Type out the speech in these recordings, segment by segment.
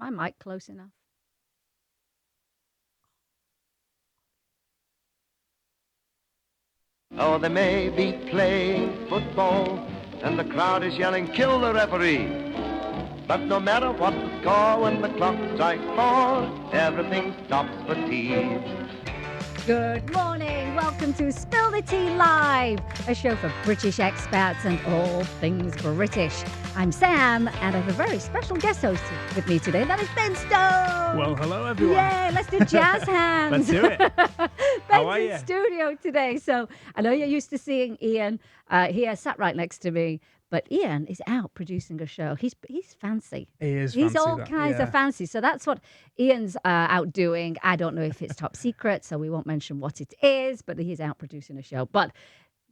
my mic close enough? Oh, they may be playing football, and the crowd is yelling, kill the referee. But no matter what the score, when the clock strikes 4, everything stops for tea. Good morning. Welcome to Spill the Tea Live, a show for British expats and all things British. I'm Sam, and I have a very special guest host with me today. That is Ben Stone. Well, hello, everyone. Yay, let's do jazz hands. Let's do it. Ben's are in you? studio today. So I know you're used to seeing Ian here, sat right next to me. But Ian is out producing a show. He's fancy. He is He's fancy, all that, kinds yeah. of fancy. So that's what Ian's out doing. I don't know if it's top secret, so we won't mention what it is, but he's out producing a show. But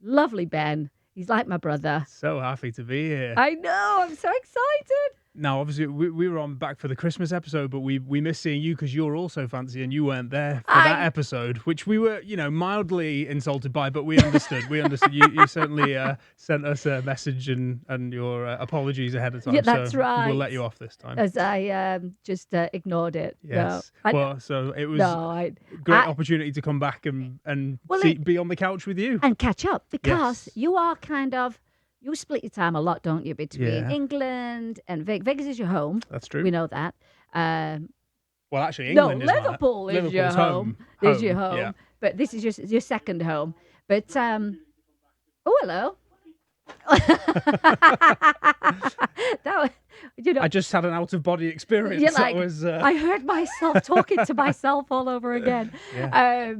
lovely Ben. He's like my brother. So happy to be here. I know. I'm so excited. Now, obviously, we were on back for the Christmas episode, but we missed seeing you because you're also fancy and you weren't there for that episode, which we were, mildly insulted by, but we understood. We understood. You certainly sent us a message and your apologies ahead of time. Yeah, that's so right. We'll let you off this time. As I just ignored it. Yes. No, so it was a great opportunity to come back and be on the couch with you. And catch up because Yes. you are kind of... You split your time a lot, don't you, between Yeah. England and Vegas. Vegas is your home. That's true. We know that. Well, actually, England is Liverpool is Liverpool's your home. Is your home. Yeah. But this is your second home. But oh, hello. That was, I just had an out-of-body experience. You're like, that was, I heard myself talking to myself all over again. Yeah.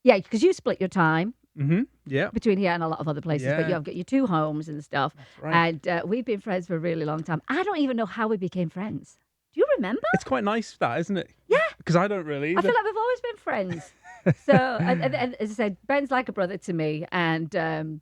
Because you split your time. Mm-hmm. Yeah. Between here and a lot of other places, but you have got your two homes and stuff. That's right. And we've been friends for a really long time. I don't even know how we became friends. Do you remember? It's quite nice, that, isn't it? Yeah. Because I don't really. I feel like we've always been friends. So, and as I said, Ben's like a brother to me, and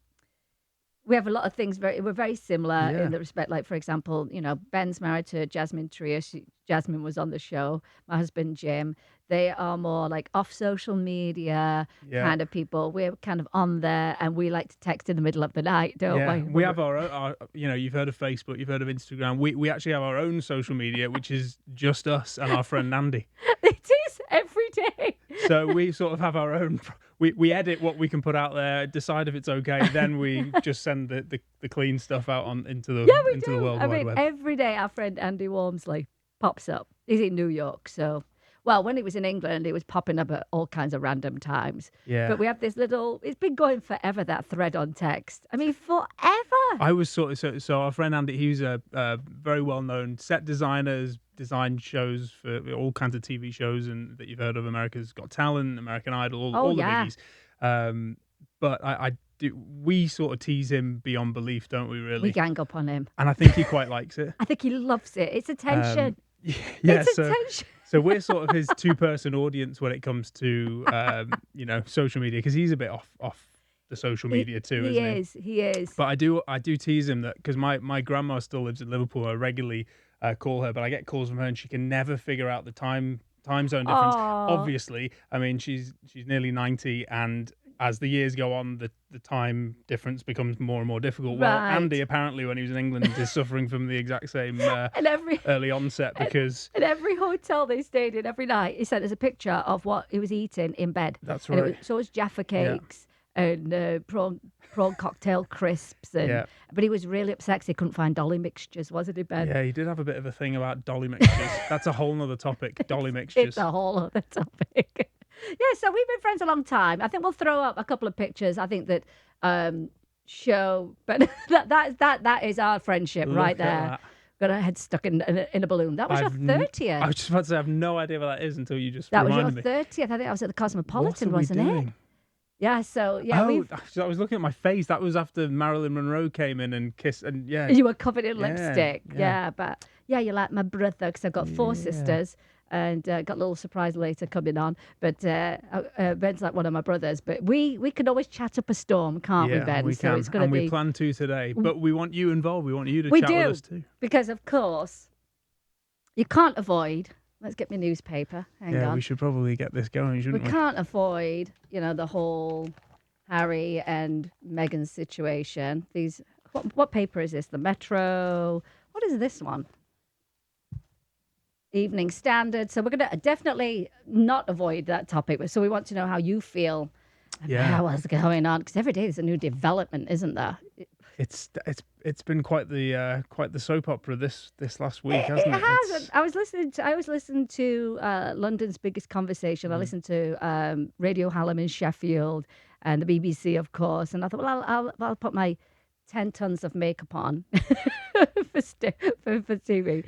we have a lot of things. We're very similar in the respect. Like, for example, Ben's married to Jasmine Trier. Jasmine was on the show. My husband Jim. They are more like off social media kind of people. We're kind of on there, and we like to text in the middle of the night, don't we? We have our you've heard of Facebook, you've heard of Instagram. We actually have our own social media, which is just us and our friend Andy. It is every day. So we sort of have our own. We edit what we can put out there, decide if it's okay, then we just send the clean stuff out into the world wide web. Every day our friend Andy Walmsley pops up. He's in New York, so. Well, when he was in England, it was popping up at all kinds of random times. Yeah. But we have this it's been going forever, that thread on text. I mean, forever. I was so our friend Andy, he's a very well-known set designer, has designed shows for all kinds of TV shows and that you've heard of, America's Got Talent, American Idol, all the biggies. But I do. We sort of tease him beyond belief, don't we, really? We gang up on him. And I think he quite likes it. I think he loves it. It's attention. It's attention. So we're sort of his two-person audience when it comes to, social media, because he's a bit off the social media too, isn't he? He is. But I do tease him that because my grandma still lives in Liverpool. I regularly call her, but I get calls from her and she can never figure out the time zone difference. Obviously, I mean she's nearly 90, and as the years go on, the time difference becomes more and more difficult. Well, Andy, apparently, when he was in England, is suffering from the exact same early onset because... In every hotel they stayed in every night, he sent us a picture of what he was eating in bed. That's right. So it was Jaffa cakes and prawn cocktail crisps. But he was really upset because he couldn't find dolly mixtures, wasn't he, Ben? Yeah, he did have a bit of a thing about dolly mixtures. That's a whole other topic, dolly mixtures. It's a whole other topic. Yeah, so we've been friends a long time. I think we'll throw up a couple of pictures. I think that show, but that is our friendship right there. That. Got our head stuck in a balloon. That was your 30th. I was just about to say, I have no idea what that is until you just That reminded me. was your 30th. I think I was at the Cosmopolitan, wasn't doing? it? Yeah, so yeah. I was looking at my face. That was after Marilyn Monroe came in and kissed, and you were covered in lipstick. But you're like my brother because I've got 4 sisters. And got a little surprise later coming on. But Ben's like one of my brothers. But we can always chat up a storm, can't we, Ben? We can. It's gonna and be... we plan to today. But we want you involved. We want you to chat with us too. Because, of course, you can't avoid... Let's get my newspaper. Hang on. Yeah, we should probably get this going, shouldn't we? We can't avoid, the whole Harry and Meghan situation. What paper is this? The Metro. What is this one? Evening Standard. So we're going to definitely not avoid that topic. So we want to know how you feel about what's going on, because every day there's a new development, isn't there? It's been quite the soap opera this last week, hasn't it? It has. I was listening to London's Biggest Conversation. I listened to Radio Hallam in Sheffield and the BBC, of course. And I thought, well, I'll put my 10 tons of makeup on for TV.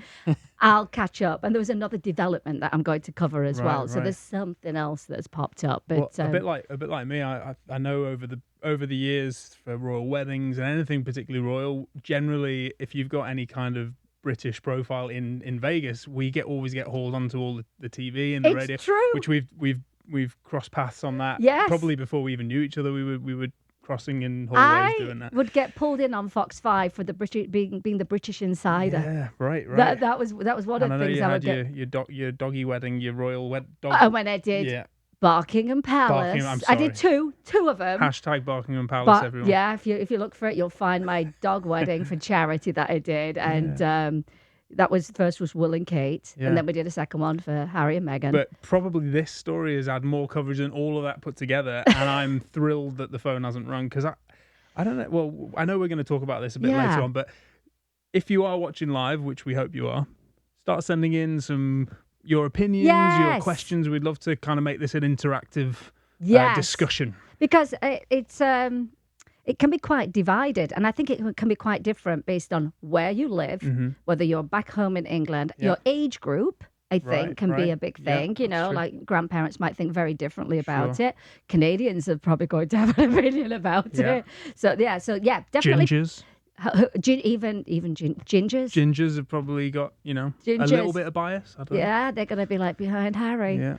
I'll catch up. And there was another development that I'm going to cover as well. So there's something else that's popped up. But a bit like me, I know over the years for royal weddings and anything particularly royal, generally if you've got any kind of British profile in Vegas, we always get hauled onto all the TV and the radio. It's true. Which we've crossed paths on that. Yes. Probably before we even knew each other, we were crossing in hallways doing that. I would get pulled in on Fox 5 for the British being the British insider. Yeah, right. That was one of the things I would get. Your doggy wedding, your royal dog. And when I did Buckingham Palace, I did two of them. Hashtag Buckingham Palace, everyone. Yeah, if you look for it, you'll find my dog wedding for charity that I did, and that was first was Will and Kate, and then we did a second one for Harry and Meghan. But probably this story has had more coverage than all of that put together, and I'm thrilled that the phone hasn't rung, because I don't know. Well, I know we're going to talk about this a bit later on, but if you are watching live, which we hope you are, start sending in your opinions, your questions. We'd love to kind of make this an interactive discussion, because it can be quite divided, and I think it can be quite different based on where you live, whether you're back home in England, your age group, I think, can be a big thing. Like grandparents might think very differently about it. Canadians are probably going to have an opinion about it. So definitely. Gingers. Even gingers. Gingers have probably got, a little bit of bias. I don't know. They're going to be like behind Harry. Yeah,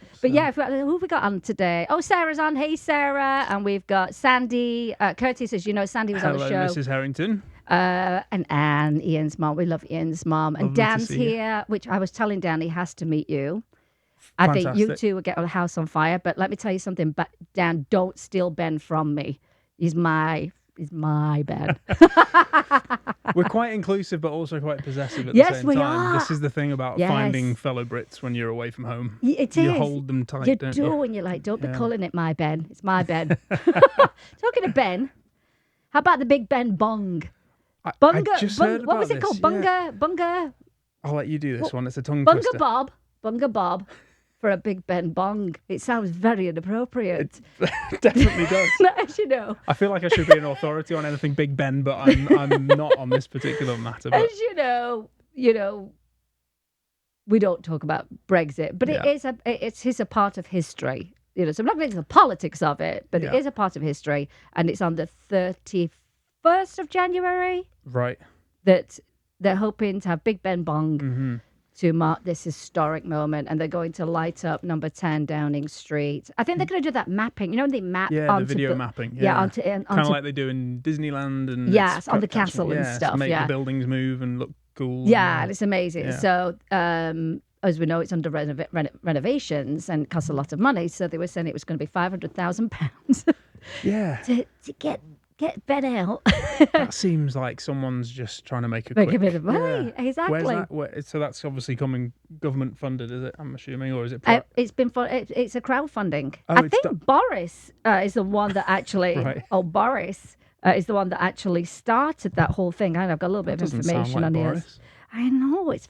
But who have we got on today? Oh, Sarah's on. Hey, Sarah. And we've got Sandy. Curtis says, Sandy was on the show. Hello, Mrs. Harrington. And Anne, Ian's mom. We love Ian's mom. And Lovely Dan's here, which I was telling Dan he has to meet you. I think you two will get a house on fire. But let me tell you something. But Dan, don't steal Ben from me. He's my Ben. We're quite inclusive, but also quite possessive at the same time. Yes, we are. This is the thing about finding fellow Brits when you're away from home. It you is. hold them tight, you don't do, you? and you're like, don't be calling it my Ben. It's my Ben. Talking of Ben, how about the Big Ben bong? I just heard about what was it called? Bunga. I'll let you do this one. It's a tongue twister. Bunga Bob. For a Big Ben bong. It sounds very inappropriate. It definitely does. As you know. I feel like I should be an authority on anything Big Ben, but I'm not on this particular matter. But... As you know, we don't talk about Brexit, but it is a part of history. So I'm not going into the politics of it, but it is a part of history, and it's on the 31st of January. Right. That they're hoping to have Big Ben bong. To mark this historic moment, and they're going to light up number 10 Downing Street. I think they're going to do that mapping. They map onto the video mapping. onto kind of like they do in Disneyland and on the castle and stuff. To make the buildings move and look cool. And it's amazing. So as we know, it's under renovations and costs a lot of money. So they were saying it was going to be £500,000. to get Ben out. That seems like someone's just trying to make a bit of money. Exactly. So that's obviously coming government funded, is it? I'm assuming, or is it? It's a crowdfunding. I think Boris is the one that actually. Right. Oh, Boris is the one that actually started that whole thing. I've got a little bit of information on Boris. I know it's.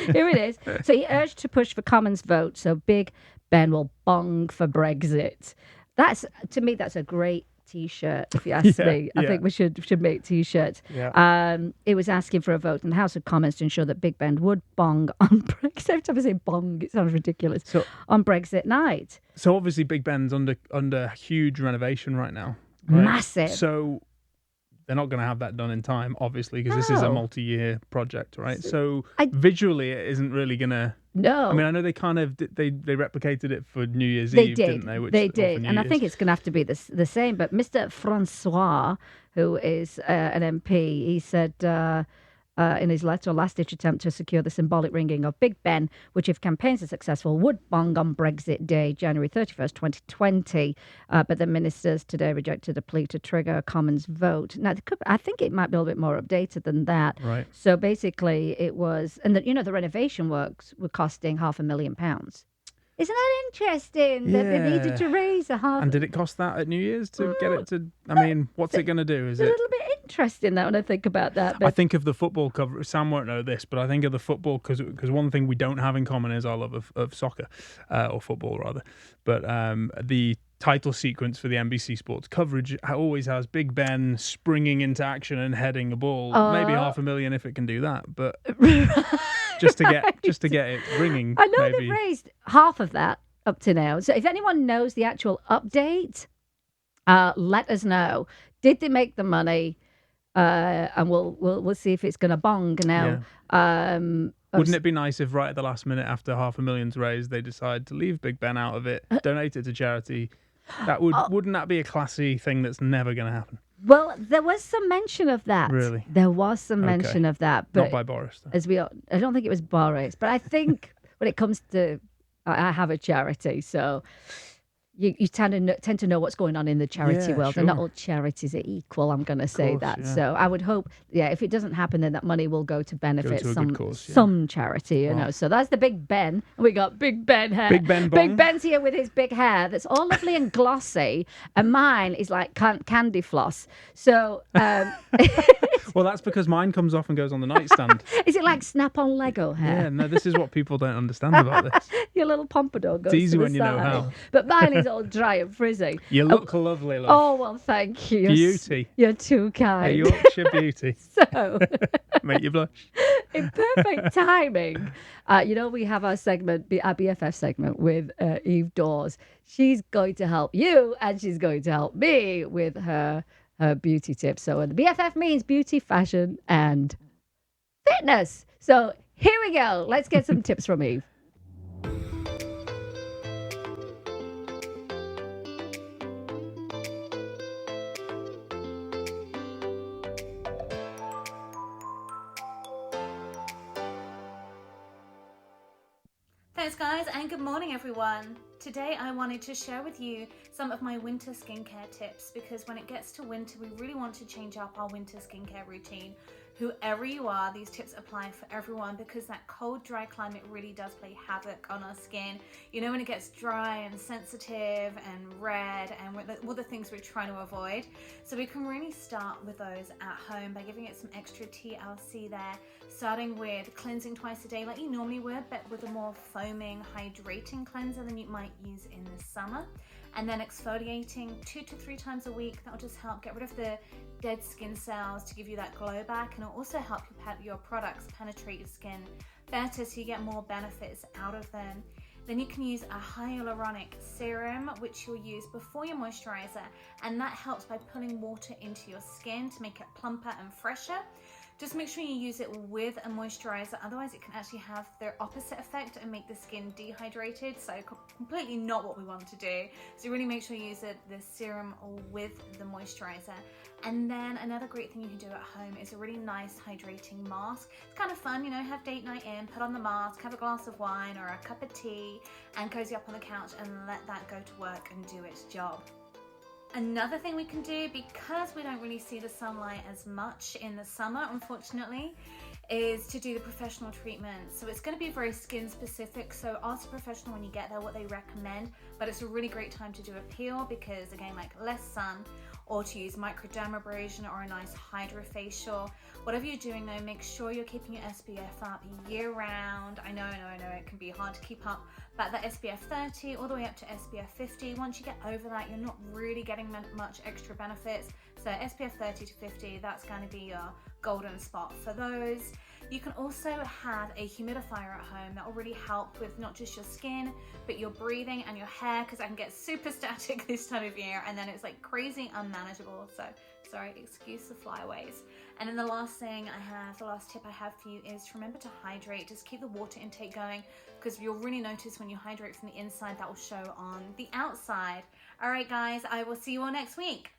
Here it is. So he urged to push for Commons vote. So Big Ben will bong for Brexit. To me, that's a great T-shirt, if you ask me. I think we should make T-shirts. It was asking for a vote in the House of Commons to ensure that Big Ben would bong on Brexit. Every time I say bong, it sounds ridiculous. On Brexit night. So obviously Big Ben's under huge renovation right now. Right? Massive. So they're not going to have that done in time, obviously, because this is a multi-year project, right? So visually, it isn't really going to. No. I mean, I know they kind of they replicated it for New Year's Eve, didn't they? They did, and I think it's going to have to be the same. But Mr. Francois, who is an MP, he said in his letter, a last-ditch attempt to secure the symbolic ringing of Big Ben, which, if campaigns are successful, would bung on Brexit Day, January 31st, 2020. But the ministers today rejected a plea to trigger a Commons vote. Now, I think it might be a little bit more updated than that. Right. So basically, it was, and the renovation works were costing £500,000. Isn't that interesting that they needed to raise a half? And did it cost that at New Year's to get it to? I mean, what's it going to do? It's a little bit interesting that when I think about that. But I think of the football cover. Sam won't know this, but I think of the football because one thing we don't have in common is our love of soccer, or football rather. But the title sequence for the NBC Sports coverage always has Big Ben springing into action and heading a ball. Maybe $500,000 if it can do that, but just to get it ringing. I know maybe. They've raised half of that up to now. So if anyone knows the actual update, let us know. Did they make the money? And we'll see if it's going to bong now. Yeah. Wouldn't it be nice if right at the last minute, after $500,000's raised, they decide to leave Big Ben out of it, donate it to charity? Wouldn't that be a classy thing that's never going to happen? Well, there was some mention of that. Really? There was some mention of that, but not by Boris, though. I don't think it was Boris, but I think when it comes to, I have a charity, so you tend to know what's going on in the charity world, and not all charities are equal. I'm going to say that. Yeah. So I would hope, if it doesn't happen, then that money will go to benefit some charity, you know. So that's the Big Ben. We got Big Ben hair. Big Ben bong. Big Ben's here with his big hair that's all lovely and glossy, and mine is like candy floss. So. Well, that's because mine comes off and goes on the nightstand. Is it like snap-on Lego hair? Yeah, no, this is what people don't understand about this. Your little pompadour goes It's easy to the when you know how. But mine is all dry and frizzy. You look lovely, love. Oh, well, thank you. Beauty. You're too kind. A Yorkshire beauty. So. Make you blush. In perfect timing. We have our segment, our BFF segment with Eve Dawes. She's going to help you, and she's going to help me with her beauty tips. So the BFF means beauty, fashion, and fitness. So here we go. Let's get some tips from Eve. Thanks guys, and good morning everyone. Today I wanted to share with you some of my winter skincare tips, because when it gets to winter we really want to change up our winter skincare routine. Whoever you are, these tips apply for everyone, because that cold, dry climate really does play havoc on our skin. You know, when it gets dry and sensitive and red and all the things we're trying to avoid. So we can really start with those at home by giving it some extra TLC there, starting with cleansing twice a day like you normally would, but with a more foaming, hydrating cleanser than you might use in the summer. And then exfoliating 2 to 3 times a week. That'll just help get rid of the dead skin cells to give you that glow back, and it'll also help your products penetrate your skin better so you get more benefits out of them. Then you can use a hyaluronic serum, which you'll use before your moisturizer, and that helps by pulling water into your skin to make it plumper and fresher. Just make sure you use it with a moisturizer, otherwise it can actually have the opposite effect and make the skin dehydrated, so completely not what we want to do. So really make sure you use the serum with the moisturizer. And then another great thing you can do at home is a really nice hydrating mask. It's kind of fun, have date night in, put on the mask, have a glass of wine or a cup of tea, and cozy up on the couch and let that go to work and do its job. Another thing we can do, because we don't really see the sunlight as much in the summer, unfortunately, is to do the professional treatment. So it's going to be very skin specific, so ask a professional when you get there what they recommend, but it's a really great time to do a peel, because again, like less sun, or to use microdermabrasion or a nice hydrofacial. Whatever you're doing though, make sure you're keeping your SPF up year round. I know it can be hard to keep up, but that SPF 30 all the way up to SPF 50, once you get over that, you're not really getting much extra benefits. So SPF 30 to 50, that's going to be your golden spot for those. You can also have a humidifier at home that will really help with not just your skin, but your breathing and your hair, because I can get super static this time of year, and then it's like crazy unmanageable. So sorry, excuse the flyaways. And then the last tip I have for you is to remember to hydrate. Just keep the water intake going, because you'll really notice when you hydrate from the inside, that will show on the outside. All right, guys, I will see you all next week.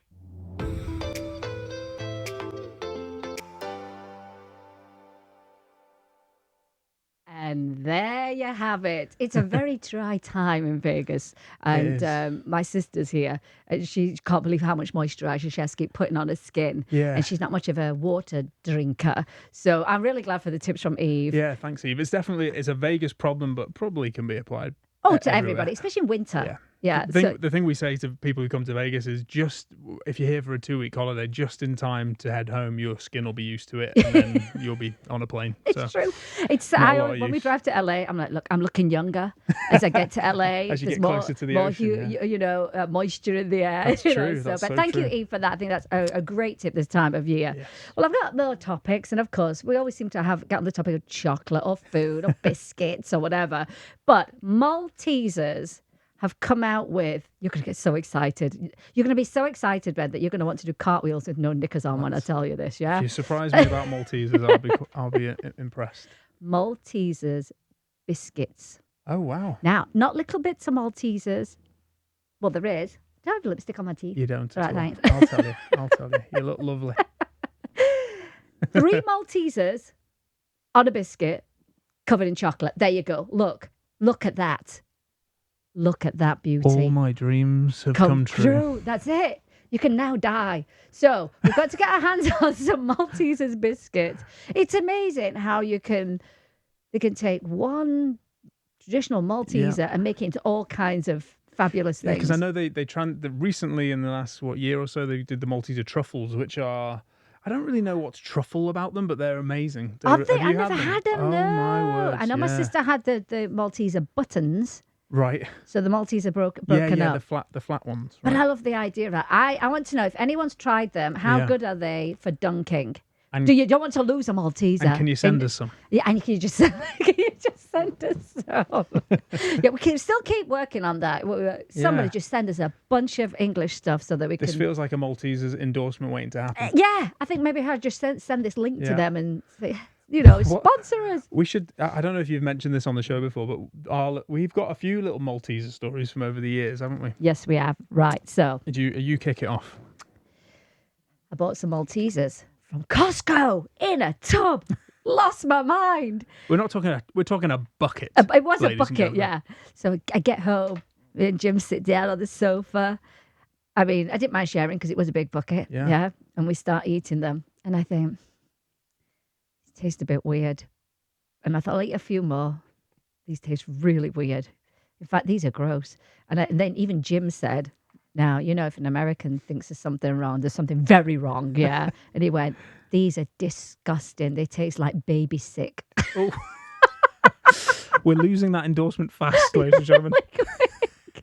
And there you have it. It's a very dry time in Vegas. And my sister's here. And she can't believe how much moisturizer she has to keep putting on her skin. Yeah. And she's not much of a water drinker. So I'm really glad for the tips from Eve. Yeah, thanks, Eve. It's a Vegas problem, but probably can be applied. Oh, to everywhere. everybody, especially in winter. Yeah. Yeah. The thing we say to people who come to Vegas is just, if you're here for a 2-week holiday, just in time to head home, your skin will be used to it, and then you'll be on a plane. It's true. When we drive to LA, I'm like, look, I'm looking younger as I get to LA. As you There's get closer to the ocean, moisture in the air. That's true. That's but so thank true. you, Eve, for that. I think that's a great tip this time of year. Yes. Well, I've got more topics, and of course, we always seem to get on the topic of chocolate or food or biscuits or whatever. But Maltesers have come out with, you're going to get so excited. You're going to be so excited, Ben, that you're going to want to do cartwheels with no knickers on when I tell you this, yeah? If you surprise me about Maltesers, I'll be impressed. Maltesers biscuits. Oh, wow. Now, not little bits of Maltesers. Well, there is. Do I have lipstick on my teeth? You don't. Right, At all. thanks. I'll tell you. You look lovely. 3 Maltesers on a biscuit covered in chocolate. There you go. Look at that. Look at that beauty. All my dreams have come true. That's it. You can now die. So we've got to get our hands on some Maltesers biscuits. It's amazing how they can take one traditional Malteser and make it into all kinds of fabulous things. Because I know they recently in the last year or so they did the Malteser truffles, which are, I don't really know what's truffle about them, but they're amazing. Have they? I never had them. Oh no. my word! I know my sister had the Malteser buttons. Right. So the Maltesers broken up. the flat ones. But Right. I love the idea of that. I want to know if anyone's tried them. How good are they for dunking? And You don't want to lose a Malteser. And can you send us some? Yeah, and can you just send us some? Yeah, we can still keep working on that. Somebody just send us a bunch of English stuff so that we can. This feels like a Maltesers endorsement waiting to happen. Yeah, I think maybe I'll just send this link to them and say, sponsor us. We should. I don't know if you've mentioned this on the show before, but we've got a few little Malteser stories from over the years, haven't we? Yes, we have. Right. So you kick it off? I bought some Maltesers from Costco in a tub. Lost my mind. We're talking a bucket. It was a bucket, yeah. So I get home, me and Jim sit down on the sofa. I mean, I didn't mind sharing because it was a big bucket. Yeah. And we start eating them. And I think, these taste a bit weird. And I thought, I'll eat a few more. These taste really weird. In fact, these are gross. And then even Jim said, now, if an American thinks there's something wrong, there's something very wrong, yeah. And he went, these are disgusting. They taste like baby sick. Oh. We're losing that endorsement fast, ladies and gentlemen.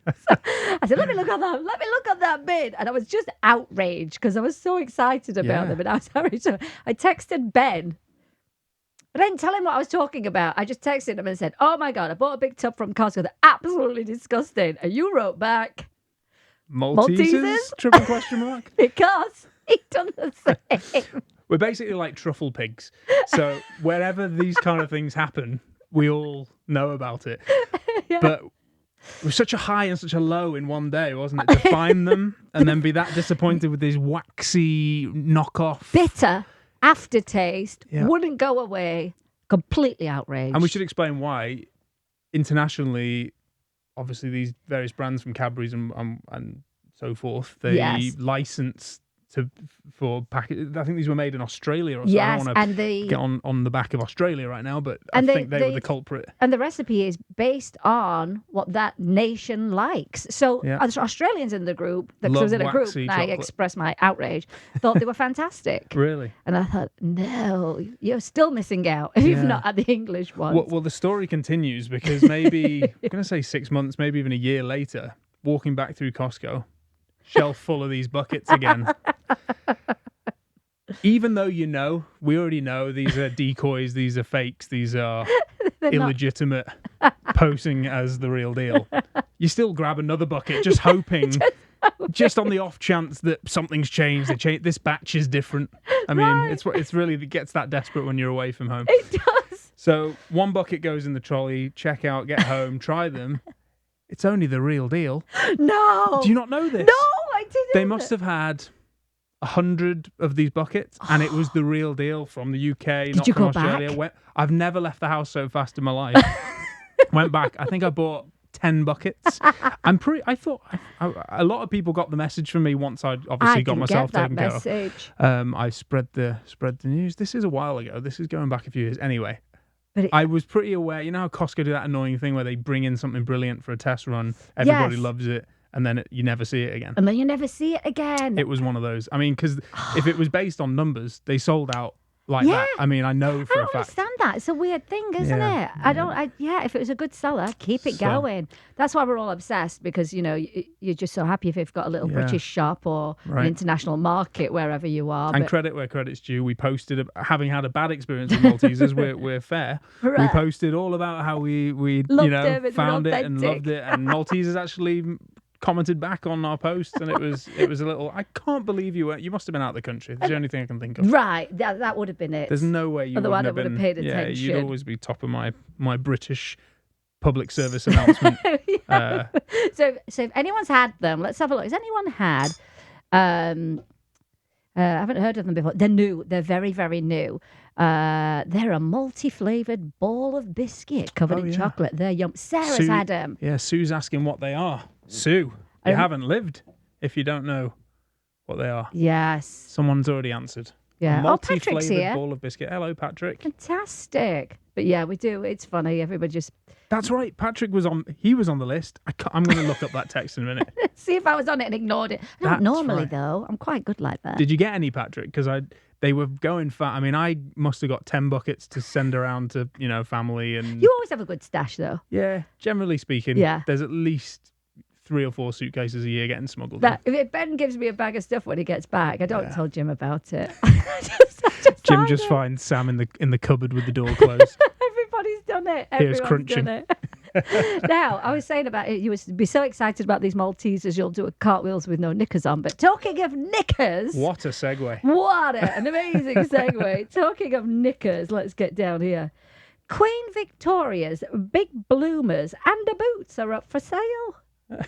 I said, let me look at that bit. And I was just outraged because I was so excited about them. And I was outraged. So I texted Ben. But I didn't tell him what I was talking about. I just texted him and said, oh my God, I bought a big tub from Costco. They're absolutely disgusting. And you wrote back, Maltesers? Triple question mark? Because he done the same. We're basically like truffle pigs. So wherever these kind of things happen, we all know about it. Yeah. But it was such a high and such a low in one day, wasn't it? To find them and then be that disappointed with these waxy knockoff. Bitter aftertaste, wouldn't go away. Completely outraged. And we should explain why internationally, obviously these various brands from Cadbury's and so forth, they license for package. I think these were made in Australia or so. I don't want to get on the back of Australia right now, but I think they were the culprit. And the recipe is based on what that nation likes. So Australians in the group, because I was in a group and I expressed my outrage, thought they were fantastic. Really? And I thought, no, you're still missing out if you've not had the English ones. Well, the story continues because maybe, I'm going to say 6 months, maybe even a year later, walking back through Costco, shelf full of these buckets again. Even though we already know these are decoys, these are fakes, these are illegitimate, posing as the real deal. You still grab another bucket, just hoping, just on the off chance that something's changed. This batch is different. I mean, it's really, it gets that desperate when you're away from home. It does. So one bucket goes in the trolley, check out, get home, try them. It's only the real deal. No. Do you not know this? No, I didn't. They must have had, 100 of these buckets, and it was the real deal from the UK, not you from go Australia. back? I've never left the house so fast in my life. Went back. I think I bought 10 buckets. I thought a lot of people got the message from me once I'd obviously got myself taken care of. I spread the news. This is a while ago. This is going back a few years. Anyway, but I was pretty aware. You know how Costco do that annoying thing where they bring in something brilliant for a test run. Everybody loves it. And then you never see it again. It was one of those. I mean, because if it was based on numbers, they sold out like that. I mean, I know for a fact. I understand that. It's a weird thing, isn't it? If it was a good seller, keep it going. That's why we're all obsessed, because, you're just so happy if you've got a little British shop or an international market wherever you are. And credit where credit's due. We posted, having had a bad experience with Maltesers, we're fair. Right. We posted all about how we found it and loved it. And Maltesers actually commented back on our post, and it was a little. I can't believe you must have been out of the country. That's the only thing I can think of. Right, that would have been it. There's no way you otherwise wouldn't have paid attention. Yeah, you'd always be top of my British public service announcement. So if anyone's had them, let's have a look. Has anyone had? I haven't heard of them before. They're new. They're very, very new. They're a multi-flavoured ball of biscuit covered in chocolate. They're yum. Sarah's had them. Yeah, Sue's asking what they are. Sue, you haven't lived if you don't know what they are. Yes. Someone's already answered. Yeah. A multi-flavoured ball of biscuit. Hello, Patrick. Fantastic. But yeah, we do. It's funny. Everybody just... That's right. Patrick was on the list. I'm going to look up that text in a minute. See if I was on it and ignored it. I don't normally, though. I'm quite good like that. Did you get any, Patrick? Because they were going fat. I mean, I must have got 10 buckets to send around to, family. And you always have a good stash, though. Yeah. Generally speaking, there's at least 3 or 4 suitcases a year getting smuggled in. If Ben gives me a bag of stuff when he gets back, I don't tell Jim about it. Jim just finds Sam in the cupboard with the door closed. Everybody's done it. Here's crunching. Done it. Now, I was saying about it, you would be so excited about these Maltesers, you'll do a cartwheels with no knickers on. But talking of knickers... What a segue. What an amazing segue. Talking of knickers, let's get down here. Queen Victoria's big bloomers and the boots are up for sale. You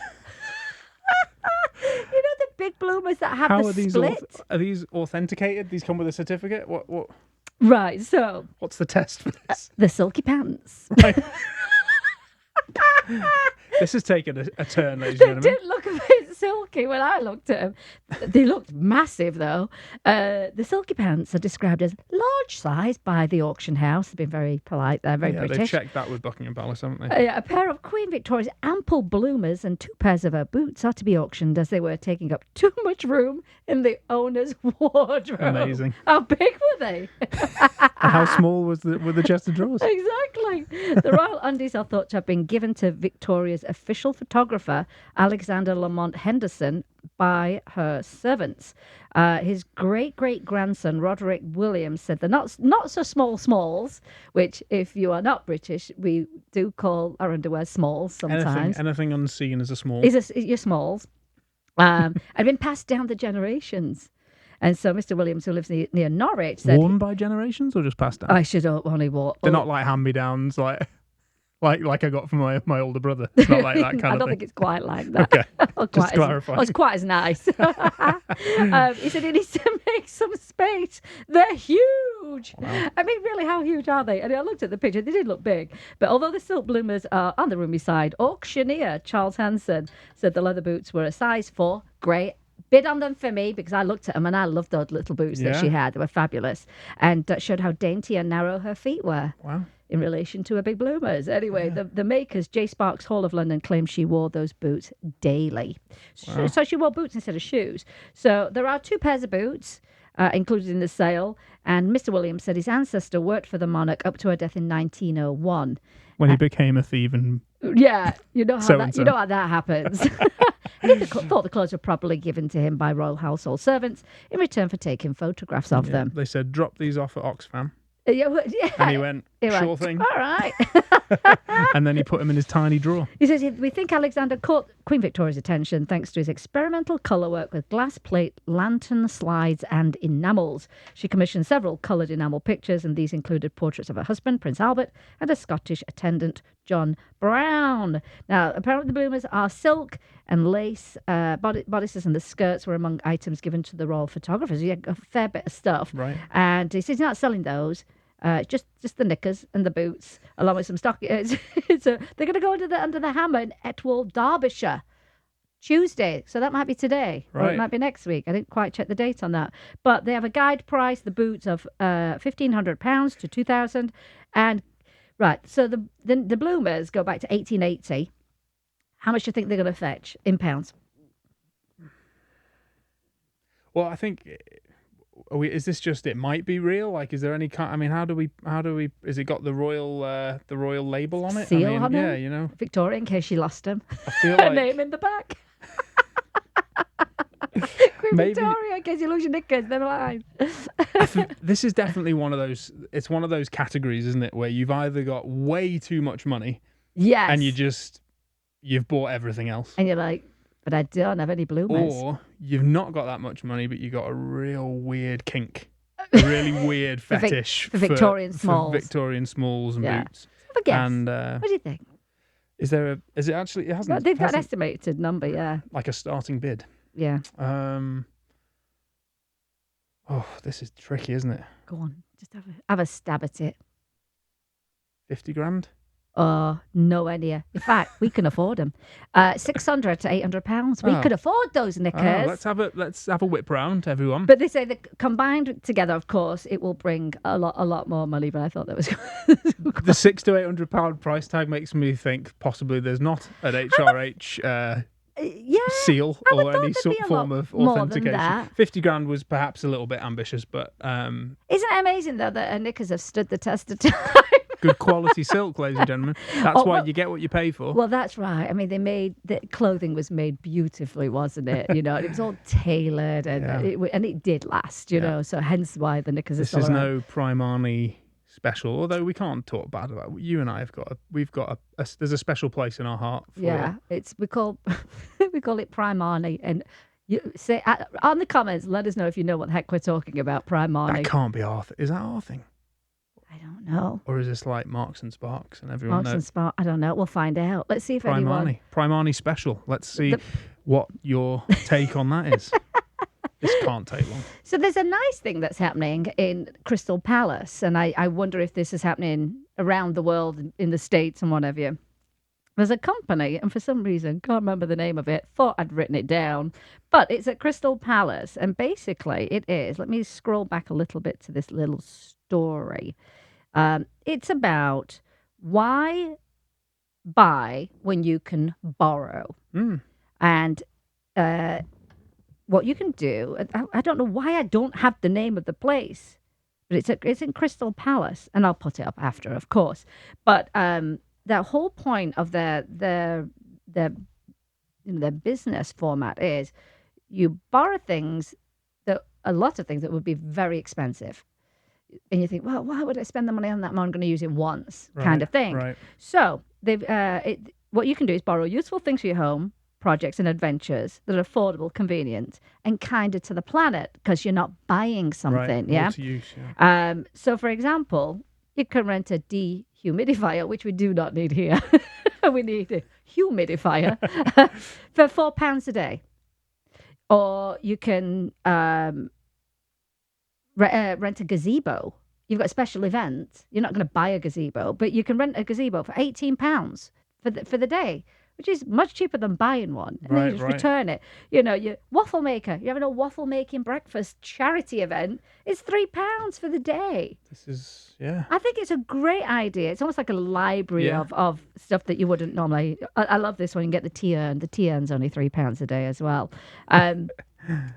know the big bloomers that have the split? Are these authenticated? These come with a certificate? What? Right, so... What's the test for this? The silky pants. Right. This has taken a turn, ladies and gentlemen. They didn't look a bit silky when I looked at them. They looked massive, though. The silky pants are described as large size by the auction house. They've been very polite there, very British. They've checked that with Buckingham Palace, haven't they? A pair of Queen Victoria's ample bloomers and 2 pairs of her boots are to be auctioned, as they were taking up too much room in the owner's wardrobe. Amazing. How big were they? How small were the chest of drawers? Exactly. The royal undies are thought to have been given to Victoria's official photographer, Alexander Lamont Henderson, by her servants. His great-great-grandson, Roderick Williams, said they're not so small smalls, which, if you are not British, we do call our underwear smalls sometimes. Anything unseen is a small. Your smalls. Had been passed down the generations. And so Mr. Williams, who lives near Norwich, said... Worn by generations or just passed down? I should only walk. They're not like hand-me-downs, like I got from my older brother. It's not like that kind of thing. I don't think it's quite like that. Okay, just clarify. It's quite as nice. He said he needs to make some space. They're huge. Wow. I mean, really, how huge are they? And I looked at the picture. They did look big. But although the silk bloomers are on the roomy side, auctioneer Charles Hanson said the leather boots were a size 4. Great. Bid on them for me, because I looked at them and I loved those little boots that she had. They were fabulous. And showed how dainty and narrow her feet were. Wow. In relation to her big bloomers. Anyway, the makers, J. Sparks Hall of London, claimed she wore those boots daily. Wow. So she wore boots instead of shoes. So there are 2 pairs of boots included in the sale. And Mr. Williams said his ancestor worked for the monarch up to her death in 1901. When he became a thief and... Yeah, you know how that happens. And he thought the clothes were probably given to him by royal household servants in return for taking photographs of them. They said, drop these off at Oxfam. Yeah. And he went, sure thing. All right. And then he put them in his tiny drawer. He says, we think Alexander caught Queen Victoria's attention thanks to his experimental colour work with glass plate, lantern slides and enamels. She commissioned several coloured enamel pictures, and these included portraits of her husband, Prince Albert, and a Scottish attendant, John Brown. Now, apparently the bloomers are silk and lace. Bodices and the skirts were among items given to the royal photographers. He had a fair bit of stuff. Right. And he says he's not selling those. Just the knickers and the boots, along with some stock. So they're going to go under the hammer in Etwall, Derbyshire, Tuesday. So that might be today, or it might be next week. I didn't quite check the date on that. But they have a guide price, the boots of £1,500 to £2,000. And right, so the bloomers go back to 1880. How much do you think they're going to fetch in pounds? Well, I think. Is this just it might be real? Like, is there any kind? I mean, how do we? Is it got the royal label on it? Seal on it? Yeah, you know, Victoria, in case she lost him. I feel Her like name in the back. Queen Victoria, in case you lose your knickers, never mind. This is definitely one of those. It's one of those categories, isn't it, where you've either got way too much money, yes, and you've bought everything else, and you're like, but I don't have any bloomers. or you've not got that much money, but you got a real weird kink, a really weird fetish for Victorian smalls, for Victorian smalls and boots. Have a guess. And what do you think? Is it actually? It hasn't. Well, they've got an estimated number, yeah. Like a starting bid. Yeah. Oh, this is tricky, isn't it? Go on, just have a stab at it. 50 grand. Oh, no idea. In fact, we can afford them. 600 to £800. We could afford those knickers. Let's have a whip round, everyone. But they say that combined together, of course, it will bring a lot more money. But I thought that was the £600 to £800 price tag makes me think possibly there's not an HRH seal or any form of authentication. 50 grand was perhaps a little bit ambitious, but isn't it amazing though that knickers have stood the test of time? Good quality silk, ladies and gentlemen. That's why you get what you pay for. Well, that's right. I mean, the clothing was made beautifully, wasn't it? You know, it was all tailored, and it did last. You know, so hence why the knickers are still around. This is no Primani special, although we can't talk bad about it. You and I we've got there's a special place in our heart for we call it Primani, and you say on the comments, let us know if you know what the heck we're talking about. Primani. That can't be our is that our thing? I don't know. Or is this like Marks and Sparks and everyone knows? Marks and Sparks, I don't know. We'll find out. Let's see if Primani special. Let's see what your take on that is. This can't take long. So there's a nice thing that's happening in Crystal Palace, and I wonder if this is happening around the world in the States and whatever. There's a company, and for some reason, can't remember the name of it, thought I'd written it down, but it's at Crystal Palace, and basically it is, let me scroll back a little bit to this little story. It's about why buy when you can borrow. And what you can do, I don't know why I don't have the name of the place, but it's in Crystal Palace, and I'll put it up after, of course. But the whole point of their business format is you borrow things a lot of things that would be very expensive. And you think, well, why would I spend the money on that? I'm going to use it once, kind of thing. Right. So what you can do is borrow useful things for your home, projects and adventures that are affordable, convenient, and kinder to the planet because you're not buying something. Right. Multi-use, yeah. So, for example, you can rent a dehumidifier, which we do not need here. We need a humidifier for £4 a day. Or you can rent a gazebo. You've got a special event. You're not going to buy a gazebo, but you can rent a gazebo for £18 for the day, which is much cheaper than buying one. And then you just return it. You know, your waffle maker. You're having a waffle making breakfast charity event. It's £3 for the day. This is, yeah. I think it's a great idea. It's almost like a library of stuff that you wouldn't normally. I love this one. You get the tea urn. The tea urn's only £3 a day as well.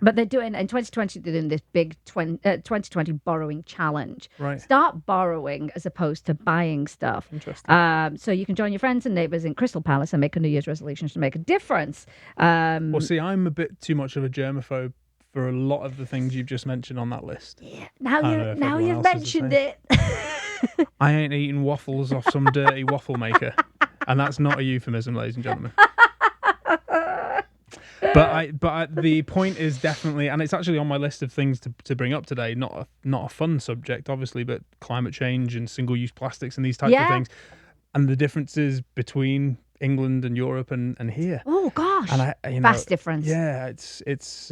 But they're doing, in 2020, they're doing this big 2020 borrowing challenge. Right. Start borrowing as opposed to buying stuff. Interesting. So you can join your friends and neighbours in Crystal Palace and make a New Year's resolution to make a difference. Well, see, I'm a bit too much of a germaphobe for a lot of the things you've just mentioned on that list. Yeah. Now you've mentioned it. I ain't eating waffles off some dirty waffle maker. And that's not a euphemism, ladies and gentlemen. But the point is definitely, and it's actually on my list of things to bring up today. Not a fun subject, obviously, but climate change and single-use plastics and these types of things. and the differences between England and Europe and here. Oh gosh, And vast difference. Yeah, it's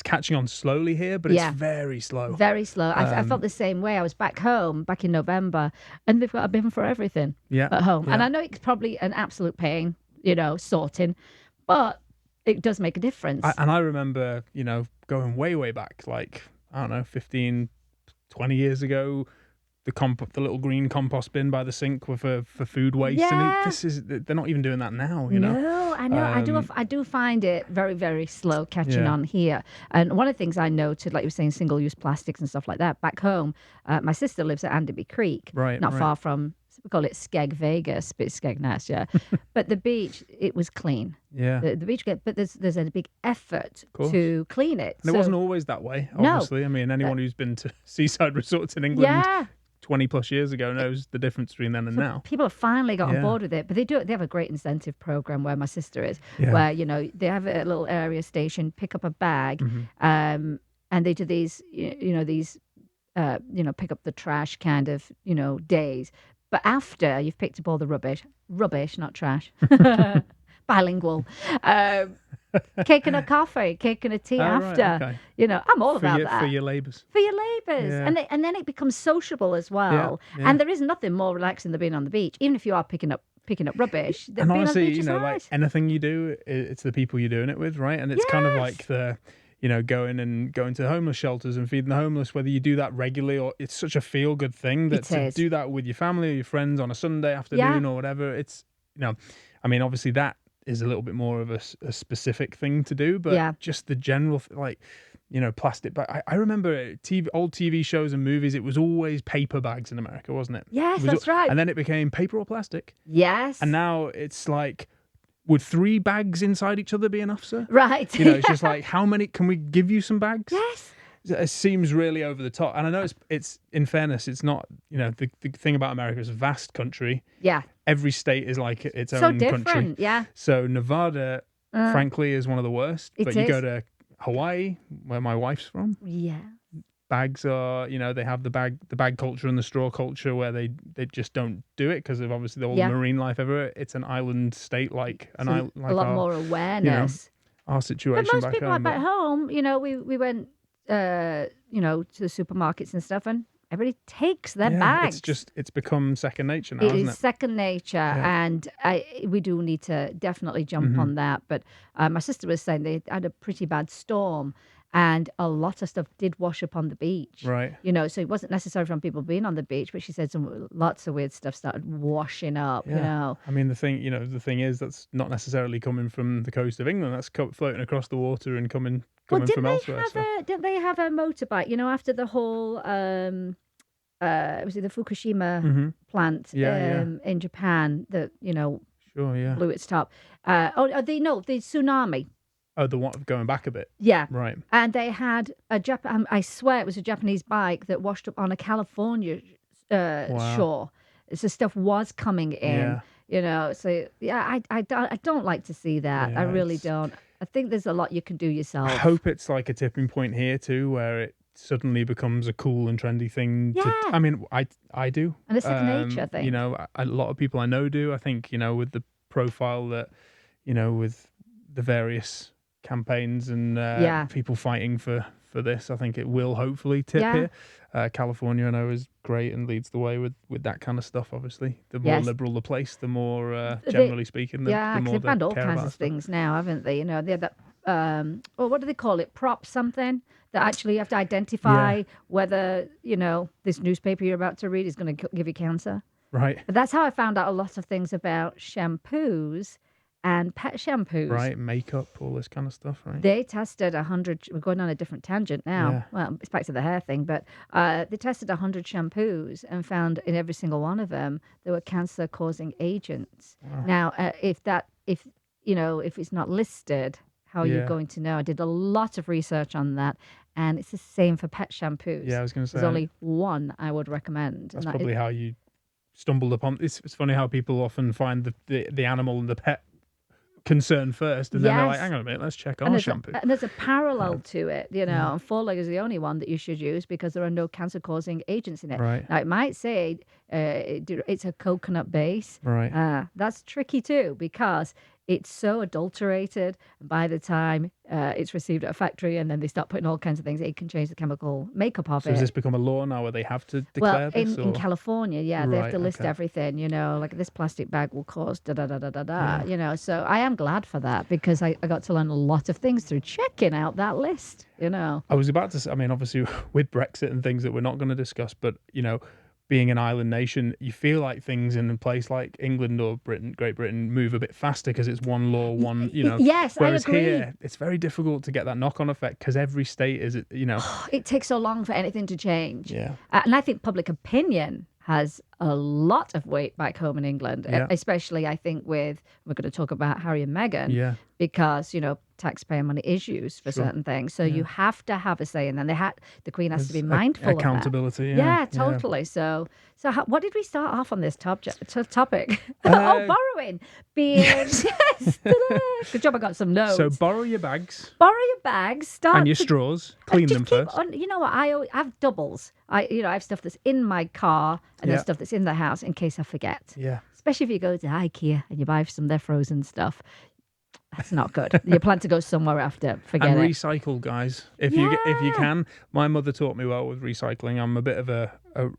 catching on slowly here, but it's very slow. Very slow. I felt the same way. I was back home back in November, and they've got a bin for everything at home. And I know it's probably an absolute pain, sorting, but it does make a difference. I remember, going way back, like, I don't know, 15, 20 years ago, the little green compost bin by the sink for food waste. Yeah. And they're not even doing that now, No, I know. I do find it very, very slow catching on here. And one of the things I noted, like you were saying, single-use plastics and stuff like that, back home, my sister lives at Anderby Creek, not far from, we call it Skeg Vegas, but it's Skegness, yeah. But the beach, it was clean. Yeah. The beach, but there's a big effort to clean it. And it wasn't always that way, obviously. No. I mean, anyone who's been to seaside resorts in England 20 plus years ago knows the difference between then and now. People have finally got on board with it, but they have a great incentive program where my sister is, where they have a little area station, pick up a bag, and they do these pick up the trash kind of days. But after you've picked up all the rubbish, not trash, bilingual. Cake and a coffee, cake and a tea after. Right, okay. I'm all about that. For your labours. For your labours. Yeah. And then it becomes sociable as well. Yeah. And there is nothing more relaxing than being on the beach, even if you are picking up rubbish. And being honestly, on the beach is like nice. anything you do, it's the people you're doing it with, right? And it's kind of like going to homeless shelters and feeding the homeless, whether you do that regularly or it's such a feel good thing that to do that with your family or your friends on a Sunday afternoon or whatever. It's, I mean, obviously that is a little bit more of a specific thing to do, but just the general, plastic bag. I remember old TV shows and movies, it was always paper bags in America, wasn't it? Yes, that's right. And then it became paper or plastic. Yes. And now it's like, would 3 bags inside each other be enough, sir? Right. It's just like, how many, can we give you some bags? Yes. It seems really over the top. And I know it's in fairness, it's not, the thing about America is a vast country. Yeah. Every state is like its so own different, country. Yeah. So Nevada, frankly, is one of the worst. But you go to Hawaii, where my wife's from. Yeah. Bags are, they have the bag culture and the straw culture where they just don't do it because of obviously all the marine life everywhere. It's an island state like a lot more awareness. Our situation but most back people home. back home, we went, to the supermarkets and stuff, and everybody takes their bags. It's become second nature now, isn't it? It is second nature, and we do need to definitely jump on that. But my sister was saying they had a pretty bad storm, and a lot of stuff did wash up on the beach. Right. So it wasn't necessary from people being on the beach, but she said lots of weird stuff started washing up, I mean, the thing is that's not necessarily coming from the coast of England. That's floating across the water and coming from elsewhere. Didn't they have a motorbike, after the whole, was it the Fukushima plant in Japan that, blew its top? The tsunami. Oh, the one going back a bit. Yeah. Right. And they had I swear it was a Japanese bike that washed up on a California shore. So stuff was coming in, So I don't like to see that. I really don't. I think there's a lot you can do yourself. I hope it's like a tipping point here too, where it suddenly becomes a cool and trendy thing. Yeah. I mean, I do. And it's second nature thing. A lot of people I know do. I think, with the profile that, with the various campaigns and people fighting for this, I think it will hopefully tip here. California, I know, is great and leads the way with that kind of stuff, obviously. The more liberal the place, the more, generally speaking, the more they've banned all care kinds about of things now, haven't they? They have that, what do they call it? Prop something? That actually you have to identify whether, this newspaper you're about to read is going to give you cancer. Right. But that's how I found out a lot of things about shampoos and pet shampoos. Right, makeup, all this kind of stuff, right? They tested 100, we're going on a different tangent now. Yeah. Well, it's back to the hair thing, but they tested 100 shampoos and found in every single one of them, there were cancer-causing agents. Wow. Now, if it's not listed, how are you going to know? I did a lot of research on that, and it's the same for pet shampoos. Yeah, I was going to say. There's only one I would recommend. That's probably how you stumbled upon. It's funny how people often find the animal and the pet concern first, and then they're like, hang on a minute, let's check our shampoo. And there's a parallel to it, and four-leg is the only one that you should use because there are no cancer-causing agents in it. Right. Now, it might say it's a coconut base. Right. That's tricky too because it's so adulterated. By the time it's received at a factory and then they start putting all kinds of things, it can change the chemical makeup of it. So has this become a law now where they have to declare this? In California, they have to list okay. everything, like this plastic bag will cause da-da-da-da-da-da, So I am glad for that because I got to learn a lot of things through checking out that list, I was about to say, I mean, obviously with Brexit and things that we're not going to discuss, but, being an island nation, you feel like things in a place like England or Great Britain move a bit faster because it's one law, Yes, whereas I agree. Here, it's very difficult to get that knock-on effect because every state is, It takes so long for anything to change. Yeah. And I think public opinion has a lot of weight back home in England, especially I think we're going to talk about Harry and Meghan because, taxpayer money is used for certain things. So you have to have a say in them. The Queen has to be mindful accountability, of that. Yeah, totally. So what did we start off on this topic? Borrowing. Yes. Good job I got some notes. So borrow your bags. Start and your straws. Clean them first. You know what? I have doubles. I have stuff that's in my car and then stuff that's in the house in case I forget. Yeah. Especially if you go to IKEA and you buy some of their frozen stuff. That's not good. You plan to go somewhere after. Forget and it. And recycle, guys. If you can. My mother taught me well with recycling. I'm a bit of a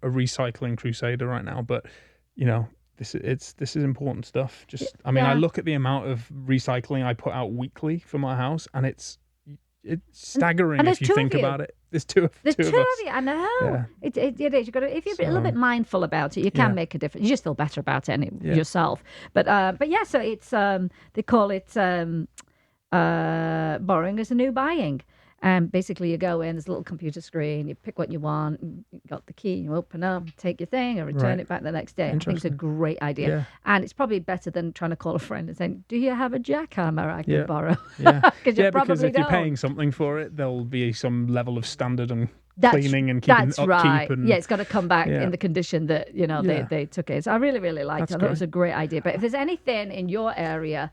recycling crusader right now, but this is important stuff. I look at the amount of recycling I put out weekly for my house, and it's staggering if you think about it. There's two of us. I know. Yeah. It is. You've got to, if you're a little bit mindful about it, you can make a difference. You just feel better about it yourself. But so it's they call it borrowing as a new buying. And basically you go in, there's a little computer screen, you pick what you want, you got the key, you open up, take your thing and return it back the next day. I think it's a great idea. Yeah. And it's probably better than trying to call a friend and saying, do you have a jackhammer I can borrow? Yeah, because if you're paying something for it, there'll be some level of standard and cleaning and keeping upkeep. Right. And, it's got to come back in the condition that, they took it. So I really, really liked it. I thought it was a great idea. But if there's anything in your area...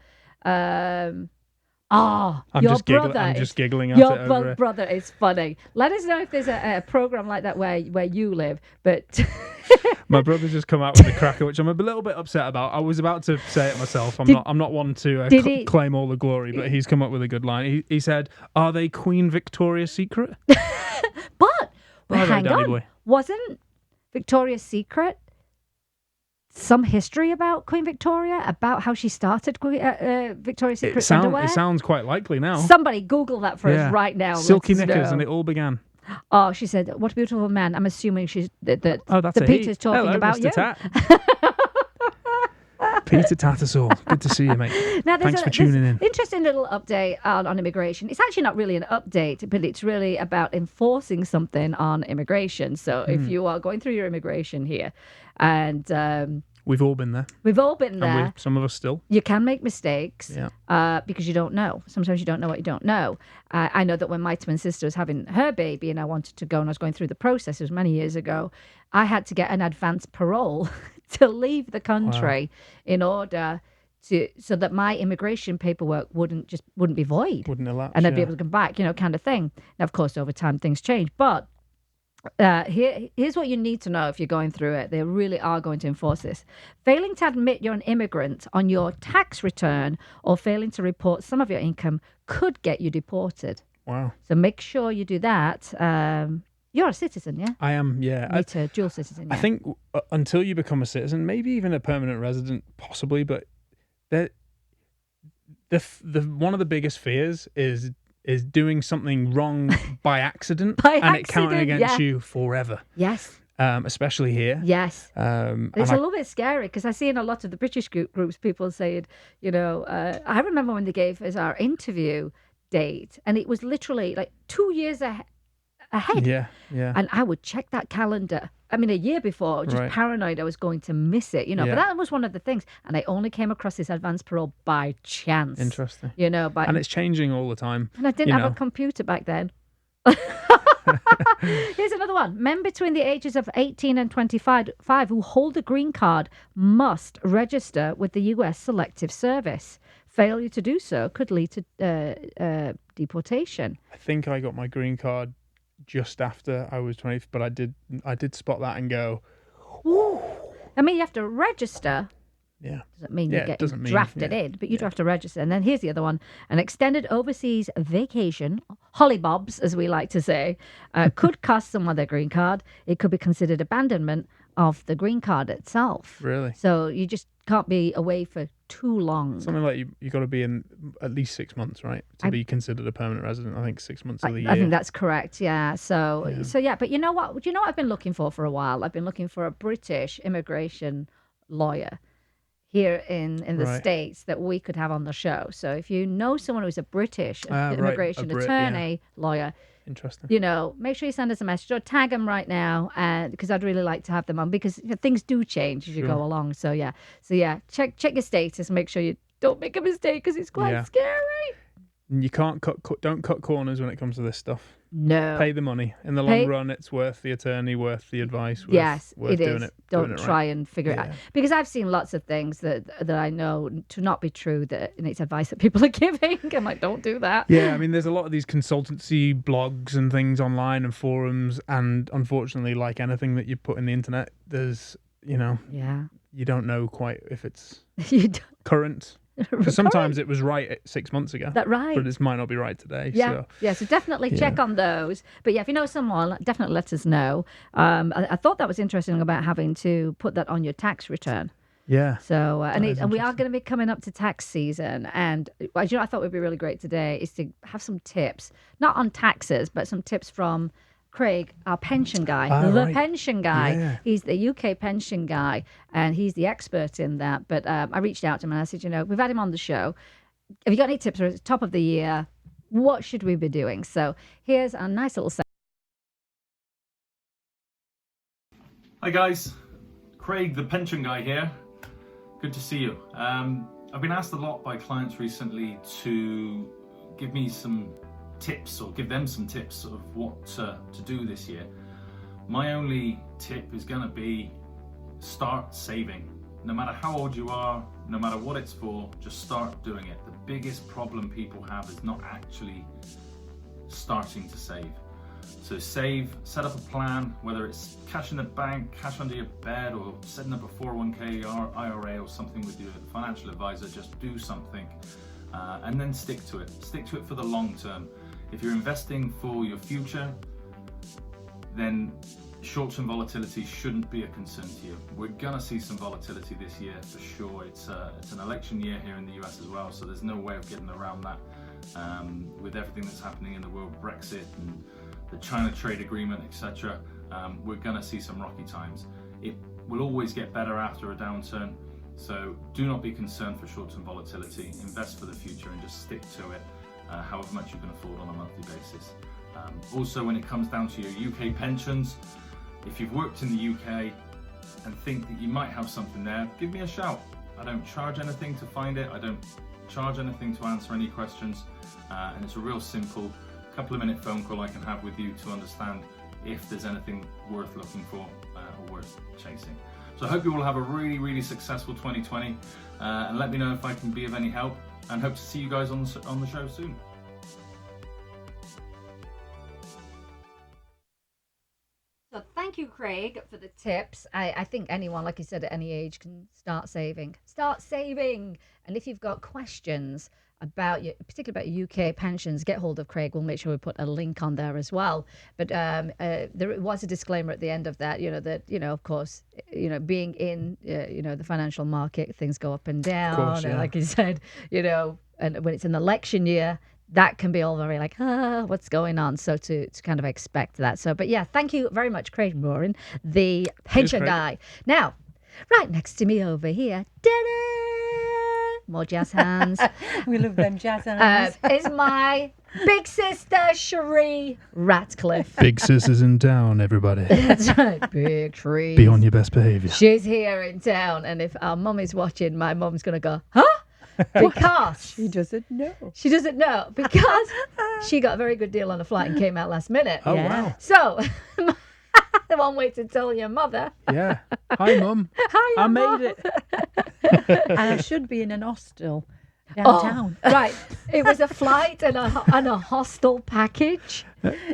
I'm just giggling at your brother is funny. Let us know if there's a program like that where you live. But my brother just come out with a cracker, which I'm a little bit upset about. I was about to say it myself. I'm not one to claim all the glory, but he's come up with a good line. He said, "Are they Queen Victoria's Secret?" But hang on, boy. Wasn't Victoria's Secret some history about Queen Victoria, about how she started Victoria's Secret underwear? It sounds quite likely now. Somebody Google that for us right now. Silky knickers, and it all began. Oh, she said, "What a beautiful man." I'm assuming she's that Peter's talking Hello, about Mr. you. Tat. Peter Tattersall, good to see you, mate. Thanks for tuning in. Interesting little update on immigration. It's actually not really an update, but it's really about enforcing something on immigration. So if you are going through your immigration here, and we've all been there. And some of us still. You can make mistakes because you don't know. Sometimes you don't know what you don't know. I know that when my twin sister was having her baby and I wanted to go and I was going through the process, it was many years ago, I had to get an advance parole to leave the country in order so that my immigration paperwork wouldn't be void. Wouldn't elapse. And I'd be able to come back, kind of thing. Now, of course, over time things change, but here's what you need to know if you're going through it. They really are going to enforce this. Failing to admit you're an immigrant on your tax return or failing to report some of your income could get you deported. Wow. So make sure you do that. You're a citizen, yeah? I am, yeah. Me too, dual citizen, yeah. I think until you become a citizen, maybe even a permanent resident, possibly, but the one of the biggest fears is doing something wrong by accident and it counting against you forever. Yes. Especially here. Yes. It's a little bit scary because I see in a lot of the British groups people saying, I remember when they gave us our interview date and it was literally like 2 years ahead. Yeah. And I would check that calendar. I mean, a year before, just paranoid I was going to miss it, But that was one of the things. And I only came across this advance parole by chance. Interesting. And it's changing all the time. And I didn't have a computer back then. Here's another one. Men between the ages of 18 and 25 who hold a green card must register with the U.S. Selective Service. failure to do so could lead to deportation. I think I got my green card just after I was 20, but I did spot that and go, Ooh. I mean, you have to register. yeah. Doesn't mean Yeah, you're it getting doesn't mean- drafted yeah, in, but you do yeah. have to register. And then here's the other one. An extended overseas vacation, hollybobs, as we like to say, could cost someone their green card. It could be considered abandonment of the green card itself. Really? So you just can't be away for too long. Something like you got to be in at least 6 months, right, to be considered a permanent resident. I think 6 months of the year. I think that's correct. Yeah. So yeah. But you know what? Do you know what I've been looking for a while? I've been looking for a British immigration lawyer here in the Right. States that we could have on the show. So if you know someone who's a British Right, immigration a Brit, attorney, lawyer, Interesting. make sure you send us a message or tag them right now, because I'd really like to have them on, because things do change as you go along. So yeah, check your status. Make sure you don't make a mistake, because it's quite scary. You can't don't cut corners when it comes to this stuff. No. Pay the money. In the long run, it's worth the attorney, worth the advice. Worth It doing is. it. Don't doing it try right. and figure it out, Yeah. because I've seen lots of things that I know to not be true. And it's advice that people are giving. I'm like, don't do that. Yeah, I mean, there's a lot of these consultancy blogs and things online and forums, and unfortunately, like anything that you put in the internet, there's Yeah. you don't know quite if it's You don't. current. Because sometimes it was right 6 months ago. That right. But it might not be right today. Yeah, So. yeah. So definitely check on those. But yeah, if you know someone, definitely let us know. I thought that was interesting about having to put that on your tax return. Yeah. So and we are interesting. going to be coming up to tax season, and I thought would be really great today is to have some tips, not on taxes, but some tips from Craig, our pension guy, Right. pension guy. Yeah. He's the UK pension guy, and he's the expert in that. But I reached out to him and I said, we've had him on the show. Have you got any tips for the top of the year? What should we be doing? So here's a nice little segment. Hi guys, Craig the pension guy here. Good to see you. I've been asked a lot by clients recently to give me some tips, or give them some tips of what to do this year. My only tip is going to be start saving. No matter how old you are, no matter what it's for, just start doing it. The biggest problem people have is not actually starting to save. So save, set up a plan, whether it's cash in the bank, cash under your bed, or setting up a 401k or IRA or something with your financial advisor. Just do something and then stick to it. Stick to it for the long term. If you're investing for your future, then short-term volatility shouldn't be a concern to you. We're gonna see some volatility this year for sure. It's an election year here in the US as well, so there's no way of getting around that. With everything that's happening in the world, Brexit and the China trade agreement, etc., we're gonna see some rocky times. It will always get better after a downturn, so do not be concerned for short-term volatility. Invest for the future and just stick to it, however much you can afford on a monthly basis. Also, when it comes down to your UK pensions, if you've worked in the UK and think that you might have something there, give me a shout. I don't charge anything to find it. I don't charge anything to answer any questions. And it's a real simple couple of minute phone call I can have with you to understand if there's anything worth looking for or worth chasing. So I hope you all have a really, really successful 2020 and let me know if I can be of any help, and hope to see you guys on the show soon. So thank you, Craig, for the tips. I think anyone, like you said, at any age can start saving. Start saving. And if you've got questions about particularly about UK pensions, get hold of Craig. We'll make sure we put a link on there as well. But there was a disclaimer at the end of that, of course, being in, the financial market, things go up and down. Of course, yeah. And like you said, and when it's an election year, that can be all very like, what's going on? So to kind of expect that. So, but yeah, thank you very much, Craig Morin, the pension guy. Now, right next to me over here, more jazz hands. We love them jazz hands. Is my big sister, Cherie Ratcliffe. Big sis is in town, everybody. That's right, big Cherie. Be on your best behaviour. She's here in town, and if our mum is watching, my mum's going to go, huh? Because She doesn't know. she doesn't know, because she got a very good deal on a flight and came out last minute. Oh, Yeah. wow. So, the one way to tell your mother, Yeah. Hi, Mum. hi, I Mum. made it. And I should be in an hostel downtown. Right. It was a flight and a hostel package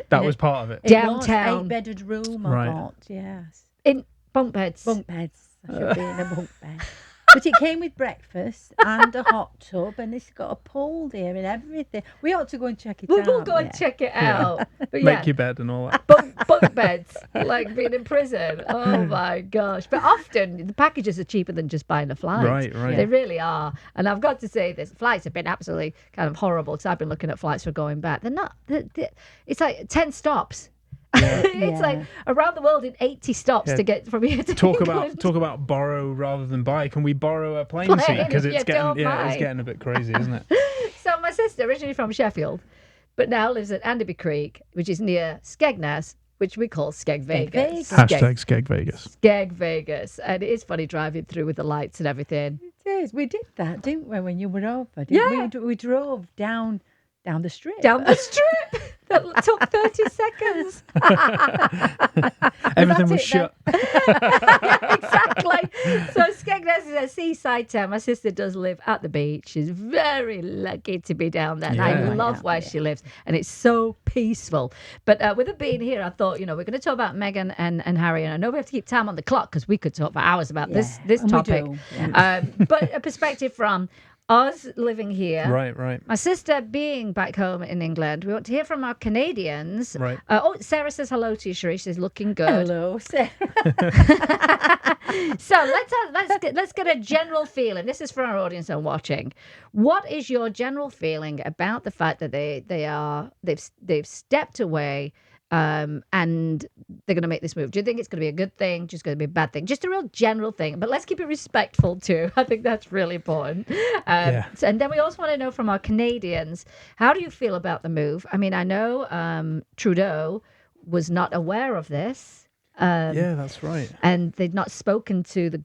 That was part of it. It downtown. was 8-bedded room Right. I got, yes. in bunk beds. Bunk beds. I should be in a bunk bed. But it came with breakfast and a hot tub, and it's got a pool there and everything. We ought to go and check it out. We'll go and check it out. But yeah, Make your bed and all that. bunk beds, like being in prison. Oh my gosh. But often the packages are cheaper than just buying a flight. Right. They really are. And I've got to say this, flights have been absolutely kind of horrible because I've been looking at flights for going back. They're not, it's like 10 stops. It's like around the world in 80 stops to get from here to England. Talk about borrow rather than buy. Can we borrow a plane seat? Because it's getting a bit crazy, isn't it? So my sister, originally from Sheffield, but now lives at Anderby Creek, which is near Skegness, which we call Skeg Vegas. Hashtag Skeg Vegas. Skeg Vegas. And it is funny driving through with the lights and everything. It is. We did that, didn't we, when you were over? We drove down the strip. Down the strip. That took 30 seconds. Everything was shut. Exactly. So Skegness is a seaside town. My sister does live at the beach. She's very lucky to be down there. And I love where she lives. And it's so peaceful. But with it being here, I thought, we're going to talk about Meghan and Harry. And I know we have to keep time on the clock because we could talk for hours about this topic. We do. Yeah. But a perspective from us living here. Right. My sister being back home in England. We want to hear from our Canadians. Right. Sarah says hello to you, Cherie. She's looking good. Hello, Sarah. So let's get a general feeling. This is for our audience and watching. What is your general feeling about the fact that they've stepped away and they're going to make this move? Do you think it's going to be a good thing? Just going to be a bad thing? Just a real general thing. But let's keep it respectful too. I think that's really important. And then we also want to know from our Canadians, how do you feel about the move? I mean, I know Trudeau was not aware of this. That's right. And they'd not spoken to the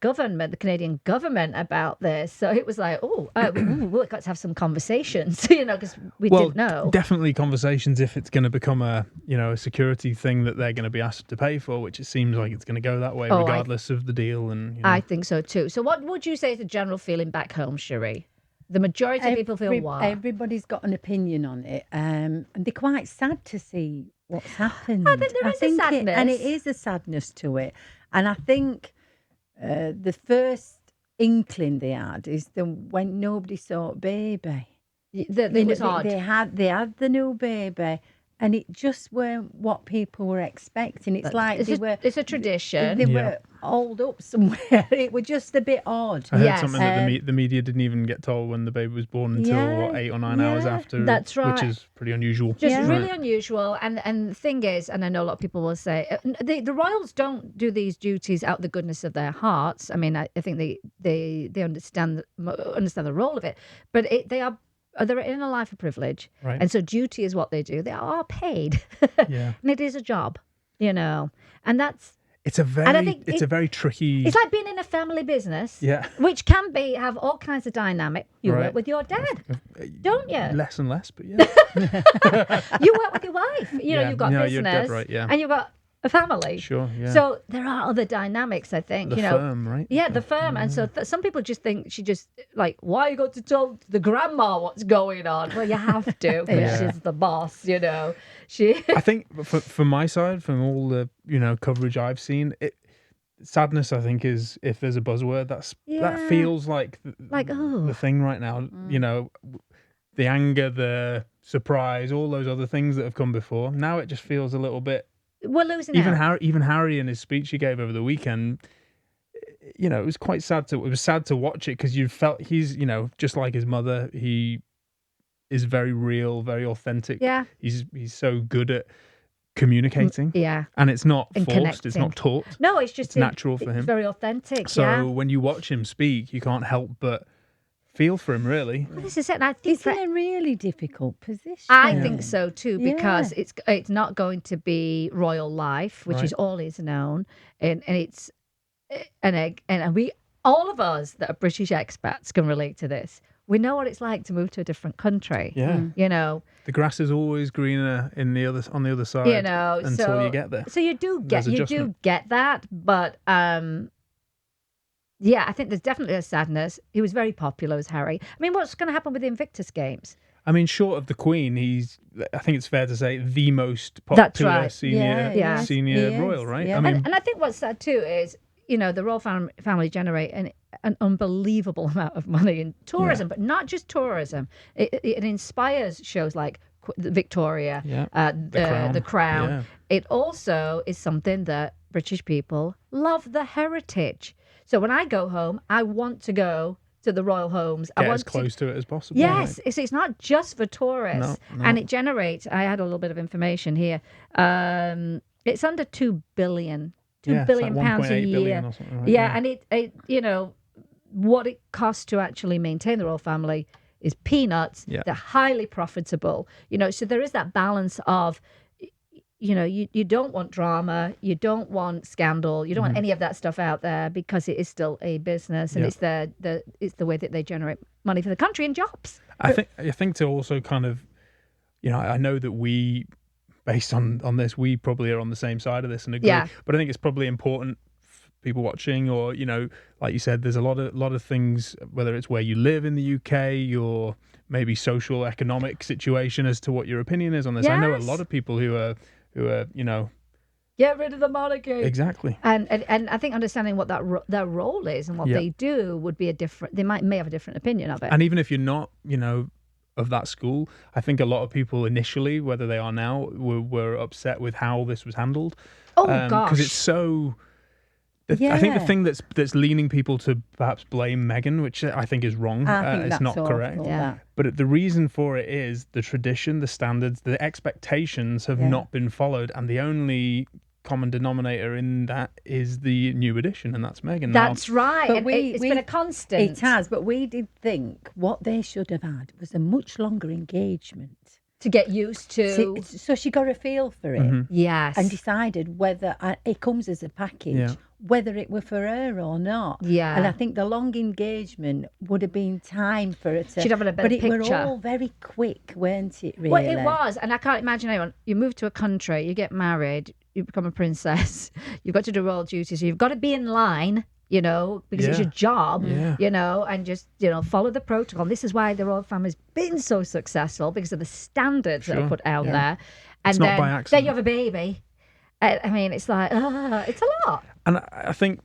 Canadian government about this. So it was like, we've got to have some conversations, because we didn't know. Definitely conversations if it's going to become a security thing that they're going to be asked to pay for, which it seems like it's going to go that way regardless of the deal. And I think so too. So what would you say is the general feeling back home, Cherie? The majority of people feel what? Everybody's got an opinion on it. And they're quite sad to see what's happened. I think there is a sadness. And it is a sadness to it. And I think the first inkling they had is when nobody saw a baby. It was odd. They had the new baby. And it just weren't what people were expecting. It's like it's a tradition. They were holed up somewhere. It was just a bit odd. I heard something that the media didn't even get told when the baby was born until 8 or 9 hours after. That's right. Which is pretty unusual. Just really unusual. And the thing is, and I know a lot of people will say, the royals don't do these duties out of the goodness of their hearts. I mean, I think they understand the role of it, but they're in a life of privilege, right. And so duty is what they do. They are paid, and it is a job, and that's. It's a very tricky. It's like being in a family business, which can have all kinds of dynamic. You work with your dad, don't you? Less and less, but you work with your wife. You've got business, you're dead right, and you've got a family. Sure, yeah. So there are other dynamics, I think. The firm, right? Yeah, the firm. And so some people just think she just, why you got to tell the grandma what's going on? Well, you have to, because she's the boss, I think from my side, from all the, coverage I've seen, sadness, I think, is, if there's a buzzword, that feels like the thing right now. The anger, the surprise, all those other things that have come before. Now it just feels a little bit. We're losing out. Even Harry in his speech he gave over the weekend, it was quite sad to watch it, because you felt he's, just like his mother, he is very real, very authentic. Yeah. He's so good at communicating. Yeah. And it's not and forced, connecting. It's not taught. No, it's natural for him. It's very authentic. So when you watch him speak, you can't help but feel for him, really. Well, this is it. And I think he's in a really difficult position. I think so too, because it's not going to be royal life, which is all he's known, and it's and we, all of us that are British expats can relate to this. We know what it's like to move to a different country. Yeah, the grass is always greener on the other side. Until you get there. So you do get that, but Yeah, I think there's definitely a sadness. He was very popular as Harry. I mean, what's going to happen with the Invictus Games? I mean, short of the Queen, I think it's fair to say, the most That's popular right. senior Yeah. senior He royal, is, right? yeah. I mean, And I think what's sad too is, the royal family generate an unbelievable amount of money in tourism, but not just tourism. It inspires shows like Victoria, the Crown. Yeah. It also is something that British people love the heritage. So when I go home, I want to go to the royal homes. I Get want as close to it as possible. Yes, right? it's not just for tourists, No. and it generates. I had a little bit of information here. It's under £2 billion, Yeah, £2 it's like billion pounds a 1.8 year. billion or something, right? Yeah, and it what it costs to actually maintain the royal family is peanuts. Yeah. They're highly profitable. So there is that balance of. You don't want drama, you don't want scandal, you don't want any of that stuff out there because it is still a business and it's the way that they generate money for the country and jobs. I think to also kind of, I know that we, based on this, we probably are on the same side of this and agree. Yeah. But I think it's probably important for people watching, or like you said, there's a lot of things, whether it's where you live in the UK, your maybe social economic situation, as to what your opinion is on this. I know a Yes. lot of people who are Get rid of the monarchy. exactly. And I think understanding what their role is and what they do would be they may have a different opinion of it. And even if you're not, of that school, I think a lot of people initially, whether they are now, were upset with how this was handled. Oh, Because gosh. it's so. I think the thing that's leaning people to perhaps blame Meghan, which I think is wrong. I think it's that's not awful, correct. Yeah. But the reason for it is the tradition, the standards, the expectations have not been followed, and the only common denominator in that is the new edition, and that's Meghan. That's right. But And it's been a constant. It has, but we did think what they should have had was a much longer engagement. To get used to. So she got a feel for it Mm-hmm. Yes. and decided whether it comes as a package, whether it were for her or not. Yeah. And I think the long engagement would have been time for her to. She'd have a better but it picture. were all very quick, weren't it? Really. Well, it was, and I can't imagine anyone. You move to a country, you get married, you become a princess, you've got to do royal duties, so you've got to be in line, because it's your job, and just, follow the protocol. And this is why the royal family's been so successful, because of the standards that are put out there. And It's then, not by accident. you have a baby. I mean, it's like, it's a lot. And I think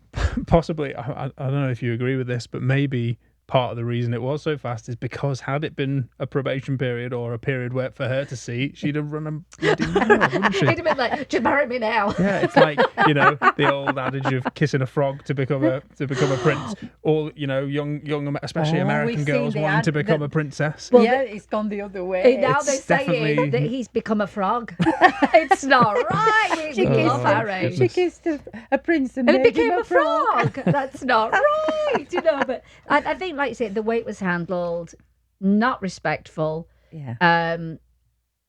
possibly, I don't know if you agree with this, but maybe part of the reason it was so fast is because had it been a probation period or a period where for her to see, she'd have run a bloody mile, wouldn't she? It'd have been like, just marry me now. Yeah, it's like, the old adage of kissing a frog to become a prince. All, young, especially American we've girls seen the wanting to ad- become the- a princess. Well, it's gone the other way. Now It's they're saying definitely- that he's become a frog. It's not right. We love Harry. She kissed a prince and And it made became him a frog. That's not right, But I think, like you say, the way it was handled, not respectful. Yeah.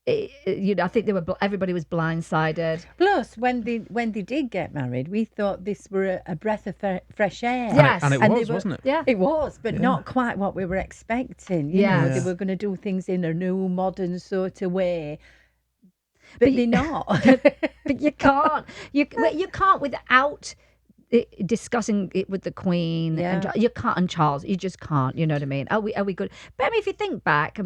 I think everybody was blindsided. Plus, when they did get married, we thought this were a breath of fresh air. Yes. And it And was, they were- wasn't it? Yeah. It was, but not quite what we were expecting. You know, Yes. they were going to do things in a new, modern sort of way. But they're not. But you can't. You can't without discussing it with the Queen. Yeah. And you can't, and Charles. You just can't. You know what I mean? Are we good? But I mean, if you think back,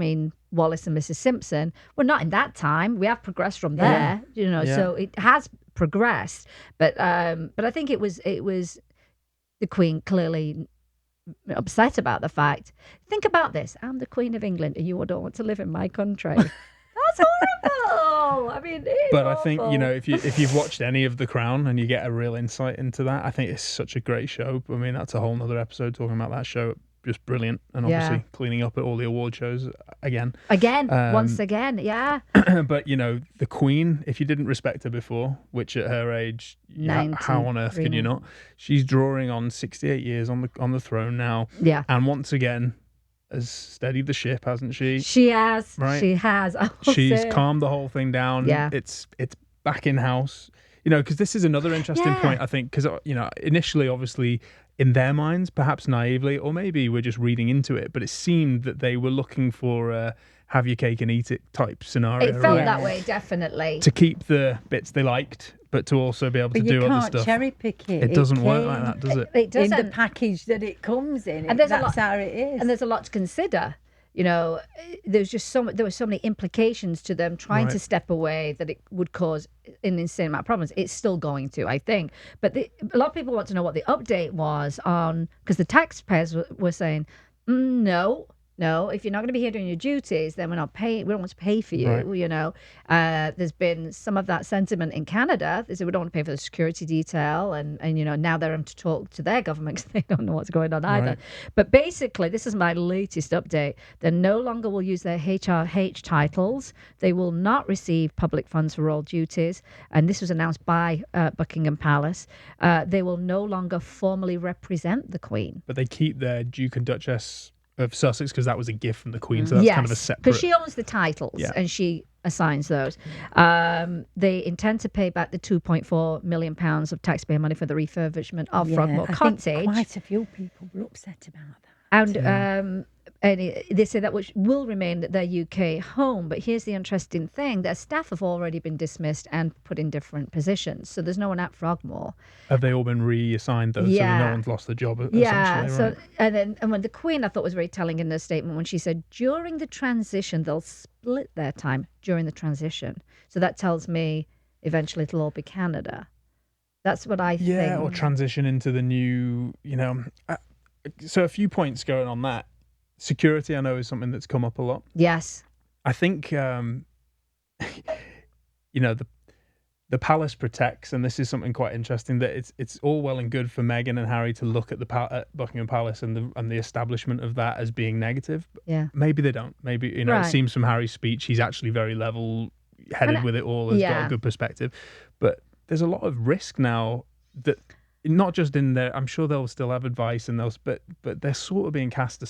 Wallace and Mrs. Simpson, we're not in that time. We have progressed from there. Yeah. So it has progressed. But I think it was the Queen clearly upset about the fact. Think about this: I'm the Queen of England, and you don't want to live in my country. That's horrible. I mean, it's But I awful. think, if you've watched any of The Crown and you get a real insight into that, I think it's such a great show. I mean, that's a whole nother episode talking about that show. Just brilliant. And obviously cleaning up at all the award shows again. Once again, yeah. But, the Queen, if you didn't respect her before, which at her age, how on earth could you not? She's drawing on 68 years on the throne now. Yeah. And once again, has steadied the ship, hasn't she? She has. Right. She has. I'll She's say. calmed the whole thing down. Yeah. It's back in house. Because this is another interesting point, I think, because, initially, obviously, in their minds, perhaps naively, or maybe we're just reading into it, but it seemed that they were looking for have your cake and eat it type scenario. It felt right? that way, definitely. To keep the bits they liked, but to also be able to do other stuff. You can't cherry pick it. It doesn't work like that, does it? It doesn't. In the package that it comes in, And there's that's how it is. And there's a lot to consider. You know, there were so many implications to them trying to step away that it would cause an insane amount of problems. It's still going to, I think. But a lot of people want to know what the update was on, because the taxpayers were saying, no, if you're not going to be here doing your duties, then we're not paying. We don't want to pay for you. Right. You know, there's been some of that sentiment in Canada. They said we don't want to pay for the security detail, and you know, now they're having to talk to their government because they don't know what's going on either. Right. But basically, this is my latest update. They no longer will use their HRH titles. They will not receive public funds for royal duties, and this was announced by Buckingham Palace. They will no longer formally represent the Queen. But they keep their Duke and Duchess of Sussex because that was a gift from the Queen, so that's kind of a separate. Because she owns the titles and she assigns those. They intend to pay back the £2.4 million of taxpayer money for the refurbishment of Frogmore Cottage. I think quite a few people were upset about that. And they say that which will remain their UK home. But here's the interesting thing: their staff have already been dismissed and put in different positions. So there's no one at Frogmore. Have they all been reassigned though? Yeah. So no one's lost the job. Yeah. Essentially, So and when the Queen, I thought, was very telling in their statement when she said during the transition they'll split their time during the transition. So that tells me eventually it'll all be Canada. That's what I think. Yeah, or transition into the new. You know, so a few points going on that. Security, I know, is something that's come up a lot. Yes. I think, you know, the palace protects, and this is something quite interesting, that it's all well and good for Meghan and Harry to look at at Buckingham Palace and the establishment of that as being negative. Yeah. Maybe they don't. Maybe, you know, It seems from Harry's speech he's actually very level-headed with it all, has got a good perspective. But there's a lot of risk now that. Not just in there, I'm sure they'll still have advice, and but they're sort of being cast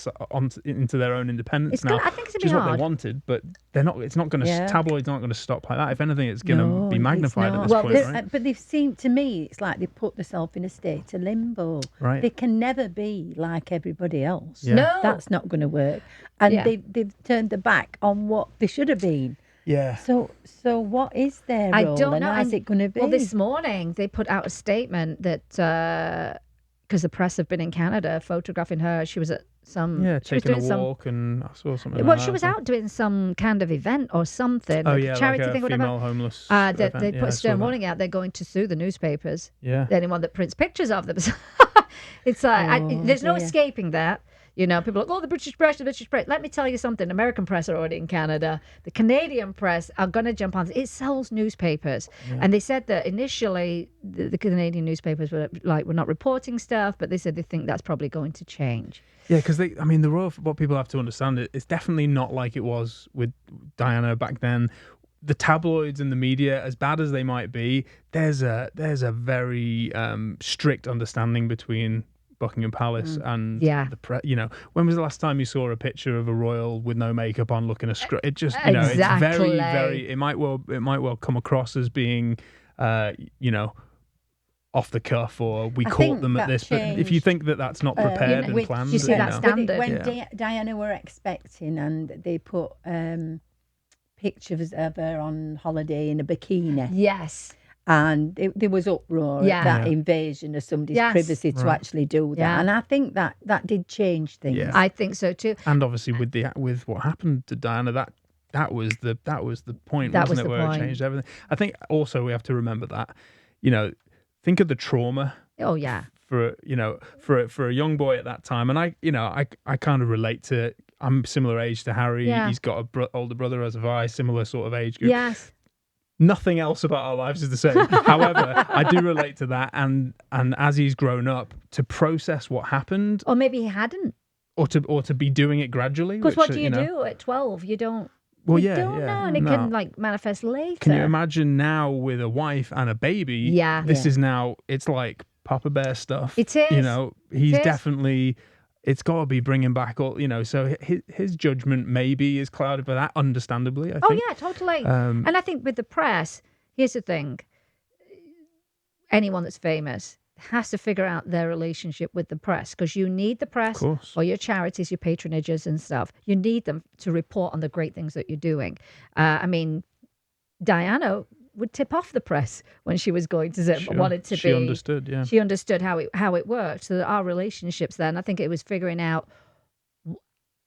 into their own independence now, I think it's which is what they wanted. But they're not. It's not going to. Tabloids aren't going to stop like that. If anything, it's going to be magnified at this point. Right? But they've seemed to me, it's like they put themselves in a state of limbo. Right. They can never be like everybody else. Yeah. No, that's not going to work. And they've turned their back on what they should have been. Yeah. So what is their role? I don't know. How's it going to be? Well, this morning they put out a statement that because the press have been in Canada photographing her. She was at some taking a walk, and I saw something. Well, she was out doing some kind of event or something. Oh, like charity like a thing, whatever. female homeless. They put a stern warning out. They're going to sue the newspapers. Yeah. Anyone that prints pictures of them. It's there's no escaping that. You know, people are like, oh, the British press. Let me tell you something. American press are already in Canada. The Canadian press are going to jump on. It sells newspapers. Yeah. And they said that initially the Canadian newspapers were not reporting stuff, but they said they think that's probably going to change. Yeah, because what people have to understand, it's definitely not like it was with Diana back then. The tabloids and the media, as bad as they might be, there's a very strict understanding between Buckingham Palace and the press. You know, when was the last time you saw a picture of a royal with no makeup on looking a scrub? It just, you know, it's very, very. It might well come across as being, you know, off the cuff, or we caught them at this. But if you think that that's not prepared and planned, you see that standard. When Diana were expecting, and they put pictures of her on holiday in a bikini. Yes. And there was uproar at that invasion of somebody's privacy to actually do that. Yeah. And I think that did change things. Yeah. I think so too. And obviously with what happened to Diana, that was the point, wasn't it, where it changed everything. I think also we have to remember that, you know, think of the trauma. Oh yeah. For a young boy at that time, and I kind of relate to. I'm similar age to Harry. Yeah. He's got a older brother, as have I, similar sort of age group. Yes. Nothing else about our lives is the same. However, I do relate to that, and as he's grown up, to process what happened, or maybe he hadn't, or to be doing it gradually. Because what do you do at 12? You don't. Well, you don't know, and it can manifest later. Can you imagine now with a wife and a baby? Yeah, this is now. It's like Papa Bear stuff. It is. You know, he's definitely. It's got to be bringing back all, you know, so his judgment maybe is clouded by that, understandably, I think. Oh, yeah, totally. And I think with the press, here's the thing. Anyone that's famous has to figure out their relationship with the press, because you need the press for your charities, your patronages and stuff. You need them to report on the great things that you're doing. I mean, Diana would tip off the press when she was going to wanted to be. She understood, yeah. She understood how it worked. So our relationships then, I think it was figuring out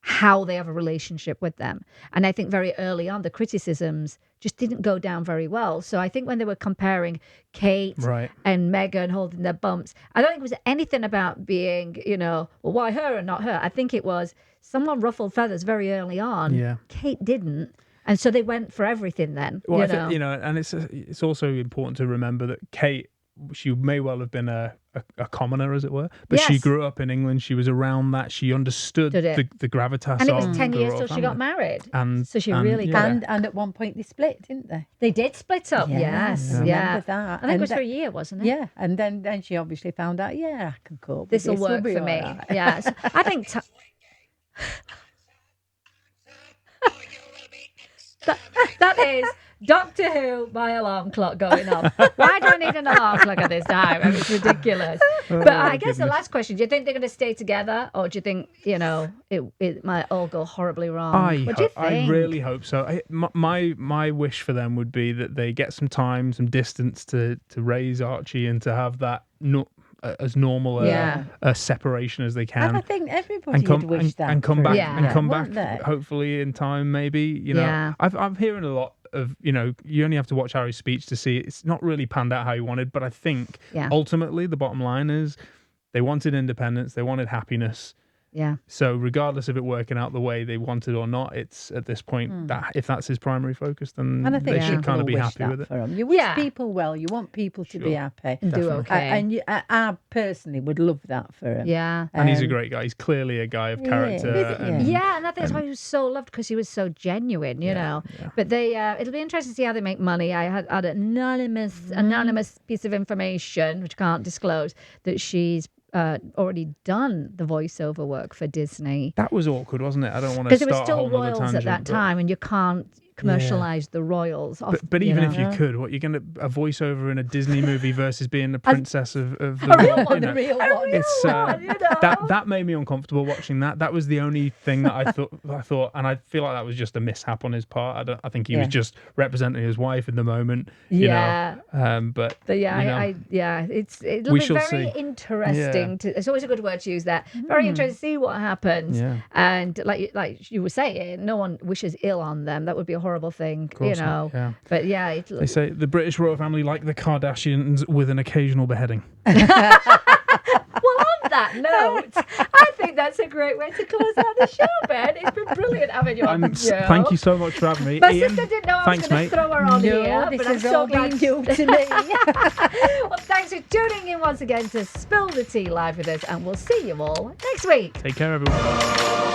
how they have a relationship with them. And I think very early on, the criticisms just didn't go down very well. So I think when they were comparing Kate and Meghan holding their bumps, I don't think it was anything about being, well, why her and not her? I think it was someone ruffled feathers very early on. Yeah. Kate didn't. And so they went for everything then. Well, I think, and it's also important to remember that Kate, she may well have been a commoner, as it were, but she grew up in England. She was around that. She understood the gravitas. And it was 10 years till she got married. And so she really got it. And at one point they split, didn't they? They did split up. Yes. I remember that. I think it was for a year, wasn't it? Yeah. And then she obviously found out, I can cope. This will work for me. Right. Yes. I think. That is Doctor Who, my alarm clock going off. Why do I need an alarm clock at this time? I mean, it's ridiculous. But I guess the last question, do you think they're going to stay together, or do you think, it might all go horribly wrong? What do you think? I really hope so. My wish for them would be that they get some time, some distance to raise Archie and to have that as normal a separation as they can. And I think everybody would wish that. And come back hopefully in time, maybe. I'm hearing a lot of, you only have to watch Harry's speech to see it's not really panned out how he wanted, but I think ultimately the bottom line is they wanted independence, they wanted happiness. Yeah. So regardless of it working out the way they wanted or not, it's at this point that if that's his primary focus, then they should kind of be happy with it. For him. You wish people well. You want people to be happy and do okay. And I personally would love that for him. Yeah. And he's a great guy. He's clearly a guy of character. And I think that's why he was so loved, because he was so genuine, you know. Yeah. But it'll be interesting to see how they make money. I had an anonymous piece of information, which I can't disclose, that she's already done the voiceover work for Disney. That was awkward, wasn't it? I don't want to start a whole nother tangent. Because there were still royals at that time, and you can't commercialize the royals. But even if you could, what, you're going to a voiceover in a Disney movie versus being the princess of the real one. It's that made me uncomfortable watching that. That was the only thing that I thought, and I feel like that was just a mishap on his part. I think he was just representing his wife in the moment. You know? It'll be very interesting. It's always a good word to use. That very interesting to see what happens. Yeah. And like you were saying, no one wishes ill on them. That would be a horrible thing, you know. Yeah. But they say the British royal family, like the Kardashians, with an occasional beheading. Well, on that note, I think that's a great way to close out the show, Ben. It's been brilliant having you on the show. Thank you so much for having me. My Ian, sister didn't know I was going to throw her on here, but I'm so glad you to me. Well, thanks for tuning in once again to Spill the Tea live with us, and we'll see you all next week. Take care, everyone.